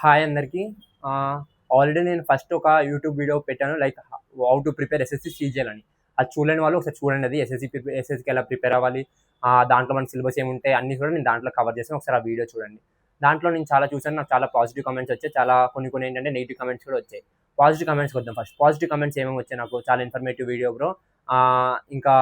Hi అందరికీ. Already నేను first ఒక యూట్యూబ్ వీడియో పెట్టాను. Like how to prepare SSC CGL అని. అది చూడలేని వాళ్ళు ఒకసారి చూడండి. అది ఎస్ఎస్‌సికి ఎలా ప్రిపేర్ అవ్వాలి, దాంట్లో మన సిలబస్ ఏముంటాయి అన్నీ కూడా నేను దాంట్లో కవర్ చేశాను. ఒకసారి ఆ వీడియో చూడండి. దాంట్లో నేను చాలా చూసాను. నాకు చాలా పాజిటివ్ కామెంట్స్ వచ్చాయి. చాలా కొన్ని ఏంటంటే నెగెటివ్ కామెంట్స్ కూడా వచ్చాయి. పాజిటివ్ కామెంట్స్‌కి వద్దాం ఫస్ట్. పాజిటివ్ కామెంట్స్ ఏమేమి వచ్చాయి నాకు, చాలా ఇన్ఫర్మేటివ్ వీడియో బ్రో. ఇంకా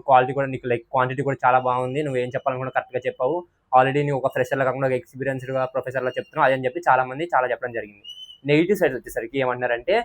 క్వాలిటీ కూడా నీకు లైక్ క్వాంటిటీ కూడా చాలా బాగుంది. నువ్వేం చెప్పాలనుకున్నా కరెక్ట్‌గా చెప్పావు. ఆల్రెడీ నువ్వు ఒక ఫ్రెషర్‌లా కాకుండా ఒక ఎక్స్‌పీరియన్స్‌డ్‌గా ప్రొఫెసర్‌లా చెప్తున్నావు అదని చెప్పి చాలామంది చాలా చెప్పడం జరిగింది. నెగిటివ్ సైడ్ వచ్చేసరికి ఏమంటున్నారంటే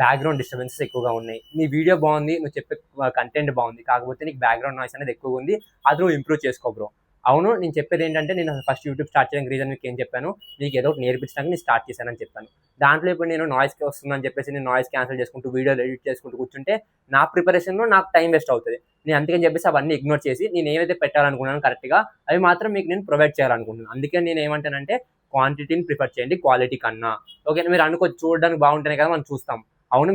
బ్యాక్‌గ్రౌండ్ డిస్టర్బెన్సెస్ ఎక్కువగా ఉన్నాయి. నీ వీడియో బాగుంది, నువ్వు చెప్పే కంటెంట్ బాగుంది. కాకపోతే నీకు బ్యాక్‌గ్రౌండ్ నాయిస్ అనేది ఎక్కువగా ఉంది. అది నువ్వు ఇంప్రూవ్ చేసుకో బ్రో. అవును, నేను చెప్పేది ఏంటంటే నేను ఫస్ట్ యూట్యూబ్ స్టార్ట్ చేయడానికి రీజన్ మీకు ఏం చెప్పాను, నీకు ఏదో ఒకటి నేర్పించడానికి నేను స్టార్ట్ చేశానని చెప్పాను. దాంట్లో ఇప్పుడు నేను నాయిస్‌కి వస్తుందని చెప్పేసి నేను నాయిస్ క్యాన్సిల్ చేసుకుంటూ వీడియోలు ఎడిట్ చేసుకుంటూ కూర్చుంటే నా ప్రిపరేషన్‌లో నాకు టైం వేస్ట్ అవుతుంది. నేను అందుకని చెప్పేసి అవన్నీ ఇగ్నోర్ చేసి నేను ఏవైతే పెట్టాలనుకున్నాను కరెక్ట్‌గా అవి మాత్రం మీకు నేను ప్రొవైడ్ చేయాలనుకుంటున్నాను. అందుకే నేను ఏమంటానంటే క్వాంటిటీని ప్రిఫర్ చేయండి క్వాలిటీ కన్నా. ఓకే, మీరు అనుకోవచ్చు చూడడానికి బాగుంటేనే కదా మనం చూస్తాం. అవును,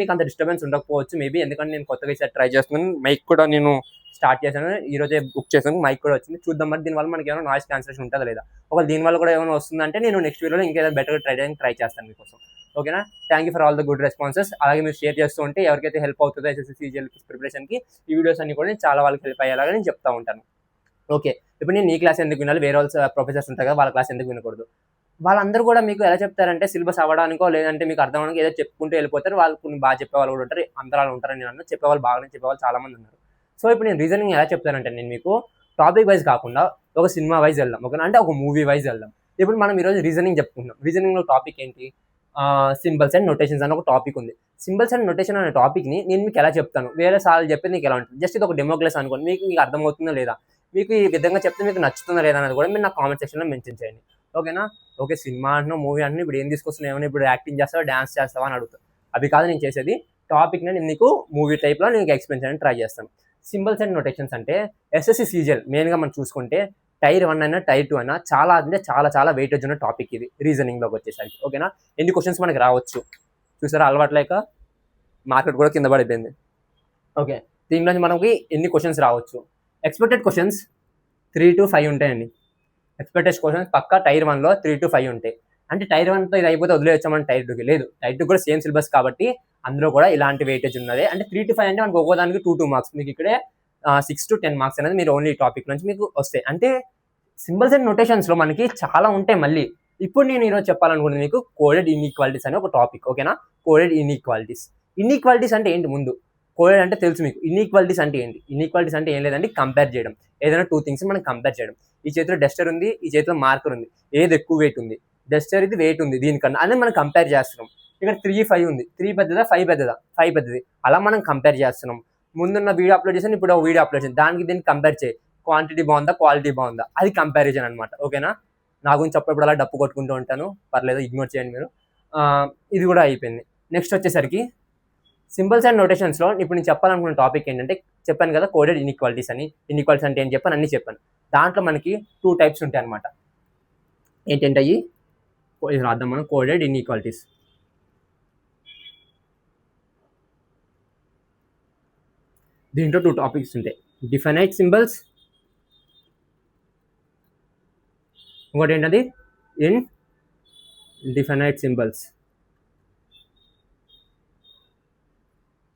మీకు అంత డిస్టర్బెన్స్ ఉండకపోవచ్చు మేబీ, ఎందుకంటే నేను కొత్తగా ఈసారి ట్రై చేస్తున్నాను. మైక్ కూడా నేను స్టార్ట్ చేశాను, ఈ రోజే బుక్ చేశాను. మైక్ కూడా వచ్చింది. చూద్దాం మరి దీనివల్ల మనకి ఏమైనా నాయిస్ క్యాన్సిలేషన్ ఉంటుందా లేదా. ఒకవేళ దీనివల్ల కూడా ఏమైనా వస్తుందంటే నేను నెక్స్ట్ వీడియోలో ఇంకేదో బెటర్గా ట్రై చేస్తాను మీకోసం. ఓకేనా? Thank you for all the good responses. అలాగే మీరు షేర్ చేస్తూ ఉంటే ఎవరికైతే హెల్ప్ అవుతుందో ఎస్ఎస్‌సి సీజీఎల్కి ప్రిపరేషన్కి ఈ వీడియోస్ అన్ని కూడా నేను చాలా వాళ్ళకి హెల్ప్ అయ్యేలాగా నేను చెప్తా ఉంటాను. ఓకే, ఇప్పుడు నేను నీ క్లాస్ ఎందుకు వినాలి, వేరే వాళ్ళ ప్రొఫెసర్స్ ఉంటారు కదా వాళ్ళ క్లాస్ ఎందుకు వినకూడదు. వాళ్ళందరూ కూడా మీకు ఎలా చెప్తారంటే సిలబస్ అవ్వడానికో లేదంటే మీకు అర్థం అవ్వడానికి ఏదో చెప్పుకుంటూ వెళ్ళిపోతారు. వాళ్ళు కొన్ని బాగా చెప్పేవాళ్ళు కూడా ఉంటారు, అంతరాలు ఉంటారని నేను అన్నా. చెప్పేవాళ్ళు బాగానే చెప్పేవాళ్ళు చాలా మంది ఉన్నారు. సో ఇప్పుడు నేను రీజనింగ్ ఎలా చెప్తానంటే నేను మీకు టాపిక్ వైజ్ కాకుండా ఒక సినిమా వైజ్ వెళ్దాం. ఓకేనా? అంటే ఒక మూవీ వైజ్ వెళ్దాం. ఇప్పుడు మనం ఈరోజు రీజనింగ్ చెప్పుకుంటాం. రీజనింగ్లో టాపిక్ ఏంటి? సింబల్స్ అండ్ నొటేషన్స్ అని ఒక టాపిక్ ఉంది. సింబల్స్ అండ్ నొటేషన్ అనే టాపిక్ని నేను మీకు ఎలా చెప్తాను, వేరే సార్లు చెప్పేది నీకు ఎలా ఉంటుంది, జస్ట్ ఇది ఒక డెమో క్లాస్ అనుకోండి. మీకు అర్థమవుతుందా లేదా, మీకు ఈ విధంగా చెప్తే మీకు నచ్చుతుందా లేదా అనేది కూడా మీరు నా కామెంట్ సెక్షన్లో మెన్షన్ చేయండి. ఓకేనా? ఓకే, సినిమా అంటున్నావు, మూవీ అంటున్నావు, ఇప్పుడు ఏం తీసుకొస్తున్నావు, ఏమైనా ఇప్పుడు యాక్టింగ్ చేస్తావా, డాన్స్ చేస్తావా అని అడుగుతావు. అవి కాదు నేను చేసేది. టాపిక్ని నేను నీకు మూవీ టైప్లో నేను ఎక్స్ప్లెయిన్ చేయడానికి ట్రై చేస్తాను. సింబల్స్ అండ్ నొటేషన్స్ అంటే ఎస్ఎస్‌సి సీజీఎల్ మెయిన్గా మనం చూసుకుంటే టైర్ 1 అయినా టైర్ 2 అయినా చాలా అంటే చాలా వెయిటేజ్ ఉన్న టాపిక్ ఇది రీజనింగ్లోకి వచ్చేసరికి. ఓకేనా? ఎన్ని క్వశ్చన్స్ మనకి రావచ్చు చూసారా, అలవాట్లేక మార్కెట్ కూడా కింద పడిపోయింది. ఓకే, దీంట్లో మనకి ఎన్ని క్వశ్చన్స్ రావచ్చు? ఎక్స్పెక్టెడ్ క్వశ్చన్స్ 3 to 5 ఉంటాయండి. ఎక్స్పెక్టెడ్ క్వశ్చన్స్ పక్కా టైర్ 1లో 3 to 5 ఉంటాయి. అంటే టైర్ 1తో ఇది అయిపోతే వదిలేయచ్చామని టైర్ 2కి లేదు. టైర్ 2 కూడా సేమ్ సిలబస్ కాబట్టి అందులో కూడా ఇలాంటి వెయిటేజ్ ఉన్నది. అంటే 3 to 5 అంటే మనకు ఒక్కోదానికి 2 మార్క్స్. మీకు ఇక్కడే 6 to 10 మార్క్స్ అనేది మీరు ఓన్లీ టాపిక్ నుంచి మీకు వస్తాయి. అంటే సింబల్స్ అండ్ నొటేషన్స్లో మనకి చాలా ఉంటాయి. మళ్ళీ ఇప్పుడు నేను ఈరోజు చెప్పాలనుకున్నది మీకు కోడెడ్ ఇన్ఈక్వాలిటీస్ అనే ఒక టాపిక్. ఓకేనా? కోడెడ్ ఇన్ఈక్వాలిటీస్ అంటే ఏంటి? ముందు కోడెడ్ అంటే తెలుసు మీకు. ఇన్ఈక్వాలిటీస్ అంటే ఏంటి? ఇన్ఈక్వాలిటీస్ అంటే ఏం లేదండి, కంపేర్ చేయడం. ఏదైనా 2 థింగ్స్ మనం కంపేర్ చేయడం. ఈ చేతిలో డస్టర్ ఉంది, ఈ చేతిలో మార్కర్ ఉంది. ఏది ఎక్కువ వెయిట్ ఉంది? డస్టర్ ఇది వెయిట్ ఉంది దీనికన్నా, అదే మనం కంపేర్ చేస్తున్నాం. ఇక్కడ 3, 5 ఉంది. 3 పెద్దదా, 5 పెద్దదా? 5 పెద్దది. అలా మనం కంపేర్ చేస్తున్నాం. ముందున్న వీడియో అప్లోడ్ చేసాను, ఇప్పుడు వీడియో అప్లోడ్ చేసాను. దీనికి కంపేర్ చేయి. క్వాంటిటీ బాగుందా, క్వాలిటీ బాగుందా, అది కంపారిజన్ అనమాట. ఓకేనా? నా గురించి అప్పుడప్పుడు అలా డప్పు కొట్టుకుంటూ ఉంటాను, పర్లేదు ఇగ్నోర్ చేయండి మీరు. ఇది కూడా అయిపోయింది. నెక్స్ట్ వచ్చేసరికి సింబల్స్ అండ్ నోటేషన్స్లో ఇప్పుడు నేను చెప్పాలనుకున్న టాపిక్ ఏంటంటే, చెప్పాను కదా కోడెడ్ ఇన్ఈక్వాలిటీస్ అని. ఇన్ఈక్వాలిటీస్ అంటే ఏం చెప్పాను, అన్నీ చెప్పాను. దాంట్లో మనకి 2 టైప్స్ ఉంటాయి అనమాట. ఏంటంటే అవి రాద్దాం మనం. కోడెడ్ ఇన్ఈక్వాలిటీస్, దీంట్లో 2 టాపిక్స్ ఉంటాయి. డిఫైనైట్ సింబల్స్, ఇంకోటి ఏంటది ఇండిఫైనైట్ సింబల్స్.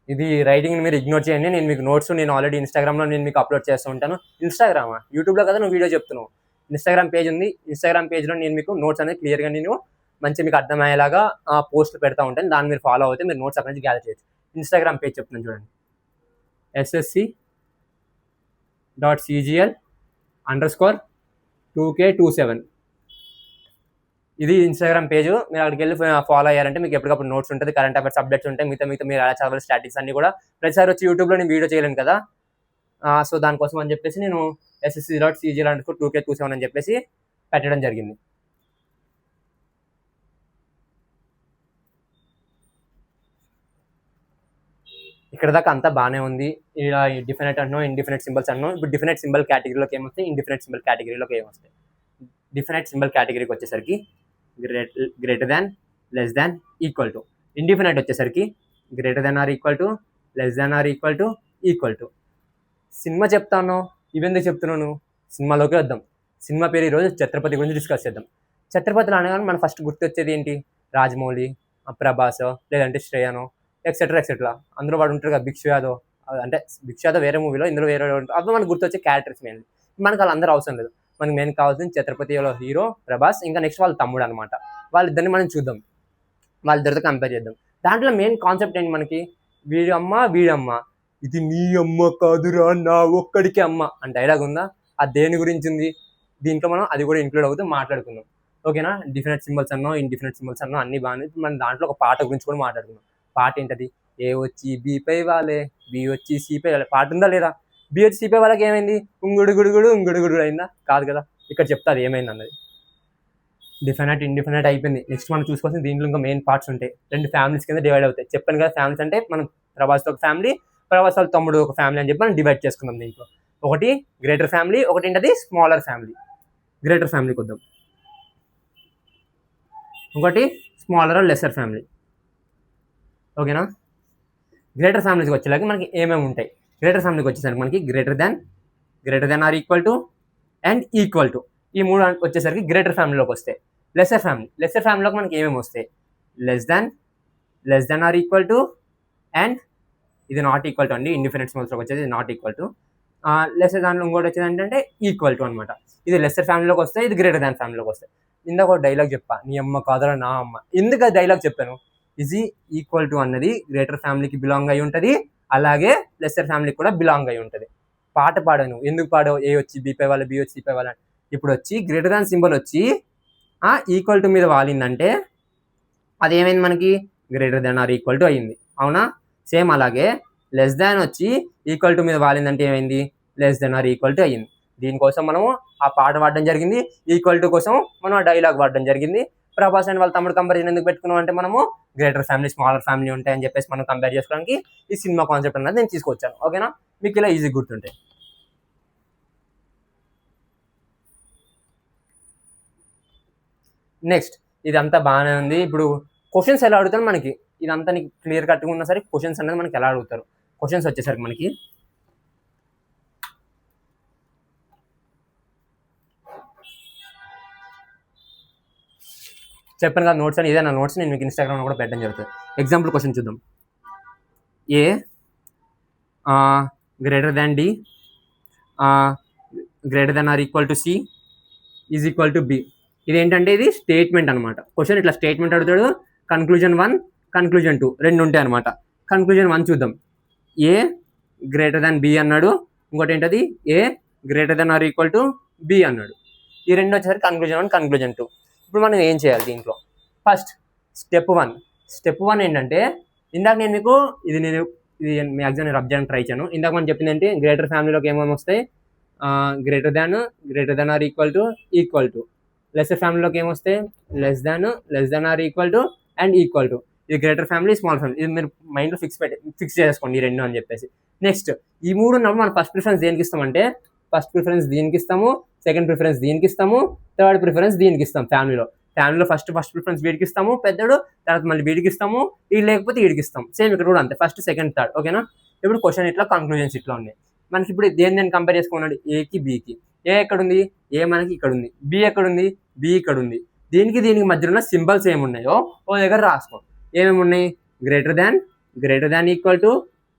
ఇది రైటింగ్ మీరు ఇగ్నోర్ చేయండి. నేను మీకు నోట్స్ నేను ఆల్రెడీ ఇన్స్టాగ్రామ్లో నేను మీకు అప్లోడ్ చేస్తూ ఉంటాను. ఇన్స్టాగ్రామా, యూట్యూబ్లో కదా నువ్వు వీడియో చెప్తున్నావు. ఇన్స్టాగ్రామ్ పేజ్ ఉంది. ఇన్స్టాగ్రామ్ పేజ్లో నేను మీకు నోట్స్ అనేది క్లియర్గా నేను మంచిగా మీకు అర్థమయ్యేలాగా పోస్ట్ పెడతా ఉంటాను. దాన్ని మీరు ఫాలో అవుతే మీరు నోట్స్ అక్కడి నుంచి గ్యాదర్ చేయొచ్చు. ఇన్స్టాగ్రామ్ పేజ్ చెప్తున్నాను చూడండి, ssc.cgl_2k27. ఇది ఇన్స్టాగ్రామ్ పేజ్. మీరు అక్కడికి వెళ్ళి ఫాలో అయ్యారంటే మీకు ఎప్పటికప్పుడు నోట్స్ ఉంటుంది, కరెంట్ అఫైర్స్ అప్డేట్స్ ఉంటాయి. మిగతా మీరు ఎలా చదవాలి, స్టాటిక్స్ అన్ని కూడా. ప్రతిసారి వచ్చి యూట్యూబ్లో నేను వీడియో చేయలేను కదా, సో దానికోసం అని చెప్పేసి నేను ssc.cgl_2k27 అని చెప్పేసి పెట్టడం జరిగింది. ఇక్కడ దాకా అంతా బాగానే ఉంది. ఇలా డిఫినెట్ అన్నో, ఇండిఫినెట్ సింబల్స్ అన్నో. ఇప్పుడు డిఫినెట్ సింబల్ కేటగిరీలోకి ఏమొస్తాయి, ఇండిఫినెట్ సింబల్ కేటగిరీలోకి ఏమొస్తాయి. డిఫినెట్ సింబల్ కేటగిరీకి వచ్చేసరికి greater than, less than, equal to. Indefinite వచ్చేసరికి greater than are equal to, less than or equal to, equal to. Cinema చెప్తాను, ఇవెందుకు చెప్తున్నాను? సినిమాలోకి వద్దాం. సినిమా పేరు ఈరోజు ఛత్రపతి గురించి డిస్కస్ చేద్దాం. ఛత్రపతులు అనగానే మనం ఫస్ట్ గుర్తొచ్చేది ఏంటి? రాజమౌళి, ప్రభాస్, లేదంటే శ్రేయను, ఎక్సెట్రా ఎక్సెట్రా. అందులో వాడు ఉంటారు కదా భిక్షు యాదవ్, అంటే భిక్షు యాదవ్ వేరే మూవీలో, ఇందులో వేరే అవి మనకు గుర్తొచ్చే క్యారెక్టర్స్ మెయిన్. మనకు వాళ్ళందరూ అవసరం లేదు. మనకి మెయిన్ కావాల్సింది ఛత్రపతిలో హీరో ప్రభాస్, ఇంకా నెక్స్ట్ వాళ్ళ తమ్ముడు అనమాట. వాళ్ళిద్దరిని మనం చూద్దాం, వాళ్ళిద్దరితో కంపేర్ చేద్దాం. దాంట్లో మెయిన్ కాన్సెప్ట్ ఏంటి మనకి? వీడమ్మ వీడమ్మ, ఇది నీ అమ్మ కాదురా నా ఒక్కడికి అమ్మ అని డైలాగ్ ఉందా? అది దేని గురించి ఉంది? దీంట్లో మనం అది కూడా ఇంక్లూడ్ అవుతూ మాట్లాడుకుందాం, ఓకేనా? డిఫరెంట్ సింబల్స్ అన్నో ఇండిఫరెంట్ సింబల్స్ అన్నో అన్ని బాగానే. మనం దాంట్లో ఒక పాట గురించి కూడా మాట్లాడుకుందాం. పాట ఏంటది? ఏ వచ్చి బి పై వాళ్ళే, బి వచ్చి సి పై వాళ్ళే. పాట ఉందా లేదా? బి వచ్చి సి పై వాళ్ళకి ఏమైంది? ఉంగుడుగుడు అయిందా? కాదు కదా. ఇక్కడ చెప్తా అది ఏమైంది అన్నది. డిఫినెట్ ఇండిఫినెట్ అయిపోయింది. నెక్స్ట్ మనం చూసుకోవాల్సిన దీంట్లో ఇంకా మెయిన్ పార్ట్స్ ఉంటాయి. 2 ఫ్యామిలీస్ కింద డివైడ్ అవుతాయి. చెప్పాను కదా, ఫ్యామిలీస్ అంటే మనం ప్రభాస్ ఒక ఫ్యామిలీ, ప్రభాస్ వాళ్ళ తమ్ముడు ఒక ఫ్యామిలీ అని చెప్పి మనం డివైడ్ చేసుకుందాం. దీంట్లో ఒకటి గ్రేటర్ ఫ్యామిలీ, ఒకటి ఏంటది స్మాలర్ ఫ్యామిలీ. గ్రేటర్ ఫ్యామిలీకి వద్దాం. ఇంకోటి స్మాలర్ లెసర్ ఫ్యామిలీ, ఓకేనా? గ్రేటర్ ఫ్యామిలీస్కి వచ్చేలాగా మనకి ఏమేమి ఉంటాయి? గ్రేటర్ ఫ్యామిలీకి వచ్చేసరికి మనకి greater than are equal to and equal to, ఈ 3 వచ్చేసరికి గ్రేటర్ ఫ్యామిలీలోకి వస్తాయి. లెసర్ ఫ్యామిలీలోకి మనకి ఏమేమి వస్తాయి? Less than or equal to and ఇది నాట్ ఈక్వల్ టు అండి. ఇండిఫరెంట్ సింబల్స్లోకి వచ్చేది నాట్ ఈక్వల్ టు. లెసర్ దాంట్లో ఇంకోటి వచ్చేది ఏంటంటే ఈక్వల్ టు అనమాట. ఇది లెసర్ ఫ్యామిలీలోకి వస్తాయి, ఇది గ్రేటర్ దాన్ ఫ్యామిలీలోకి వస్తాయి. ఇందాక ఒక డైలాగ్ చెప్పా, నీ అమ్మ కాదరా నా అమ్మ. ఎందుకు అది డైలాగ్ చెప్పాను? ఇది ఈక్వల్ టు అన్నది గ్రేటర్ ఫ్యామిలీకి బిలాంగ్ అయి ఉంటుంది, అలాగే లెసర్ ఫ్యామిలీకి కూడా బిలాంగ్ అయి ఉంటుంది. పాట పాడాను, ఎందుకు పాడావు? ఏ వచ్చి బి పై వాళ్ళ, బి వచ్చి సి పై వాళ్ళ. ఇప్పుడు వచ్చి గ్రేటర్ దాన్ సింబల్ వచ్చి ఈక్వల్ టు మీద వాలిందంటే అది ఏమైంది మనకి? Greater than are equal to అయ్యింది, అవునా? సేమ్ అలాగే లెస్ దాన్ వచ్చి ఈక్వల్ టు మీద వాలిందంటే ఏమైంది? Less than or equal to అయ్యింది. దీనికోసం మనము ఆ పాట పాడడం జరిగింది, ఈక్వల్ టు కోసం మనం ఆ డైలాగ్ వాడడం జరిగింది. ప్రభాస్ అండ్ వాళ్ళ తమ్ముడు కంపారిజన్ ఎందుకు పెట్టుకున్నాం అంటే మనము గ్రేటర్ ఫ్యామిలీ స్మాలర్ ఫ్యామిలీ ఉంటాయని చెప్పేసి మనం కంపేర్ చేసుకోవడానికి ఈ సినిమా కాన్సెప్ట్ అనేది నేను తీసుకొచ్చాను, ఓకేనా? మీకు ఇలా ఈజీ గుర్తుంటాయి. నెక్స్ట్ ఇదంతా బాగానే ఉంది. ఇప్పుడు క్వశ్చన్స్ ఎలా అడుగుతారు మనకి? ఇదంతా నీకు క్లియర్ కట్గా ఉన్నా సరే క్వశ్చన్స్ అనేది మనకి ఎలా అడుగుతారు? క్వశ్చన్స్ వచ్చేసరికి మనకి చెప్పాను కదా నోట్స్ అని, ఇదే నా నోట్స్ నేను మీకు ఇన్స్టాగ్రామ్లో కూడా పెట్టడం జరుగుతుంది. ఎగ్జాంపుల్ క్వశ్చన్ చూద్దాం. A greater than D greater than are equal to C is equal to B. ఇదేంటంటే ఇది స్టేట్మెంట్ అనమాట. క్వశ్చన్ ఇట్లా స్టేట్మెంట్ అడుగుతాడు. కన్క్లూజన్ 1, కన్క్లూజన్ 2 రెండు ఉంటాయి అనమాట. కన్క్లూజన్ 1 చూద్దాం. ఏ గ్రేటర్ దాన్ బి అన్నాడు, ఇంకోటి ఏంటది A greater than are equal to B అన్నాడు. ఈ రెండు వచ్చేసరికి కన్క్లూజన్ 1, కన్క్లూజన్ 2. ఇప్పుడు మనం ఏం చేయాలి దీంట్లో? ఫస్ట్ స్టెప్ 1 ఏంటంటే ఇందాక నేను మీకు ఇది మ్యాక్సిమం నేను రబ్ చేయడానికి ట్రై చేయను. ఇందాక మనం చెప్పింది ఏంటి? గ్రేటర్ ఫ్యామిలీలోకి ఏమేమి వస్తాయి? Greater than are equal to. Lesser ఫ్యామిలీలోకి ఏమొస్తాయి? Less than or equal to and equal to. ఇది గ్రేటర్ ఫ్యామిలీ, స్మాల్ ఫ్యామిలీ. ఇది మీరు మైండ్లో ఫిక్స్ చేసుకోండి ఈ రెండు అని చెప్పేసి. నెక్స్ట్ ఈ 3 ఉన్నప్పుడు మనం ఫస్ట్ ప్రిఫరెన్స్ దేనికి ఇస్తామంటే ఫస్ట్ ప్రిఫరెన్స్ దీనికి ఇస్తాము, సెకండ్ ప్రిఫరెన్స్ దీనికి ఇస్తాము, థర్డ్ ప్రిఫరెన్స్ దీనికి ఇస్తాం. ఫ్యామిలీలో ఫస్ట్ ప్రిఫరెన్స్ వీడికి ఇస్తాము పెద్దడు, తర్వాత మళ్ళీ వీడికి ఇస్తాము, వీడు లేకపోతే వీడికి ఇస్తాం. సేమ్ ఇక్కడ కూడా అంతే, ఫస్ట్ సెకండ్ థర్డ్, ఓకేనా? ఇప్పుడు క్వశ్చన్ ఇట్లా, కన్క్లూజన్స్ ఇట్లా ఉన్నాయి. మనకి ఇప్పుడు దేని కంపేర్ చేసుకున్నాడు? ఏకి బీకి. ఏ ఎక్కడుంది? ఏ మనకి ఇక్కడ ఉంది. బి ఎక్కడుంది? బి ఇక్కడ ఉంది. దీనికి మధ్యలో ఉన్న సింబల్స్ ఏమున్నాయో ఓ దగ్గర రాసుకో. ఏమేమి ఉన్నాయి? గ్రేటర్ దాన్ ఈక్వల్ టు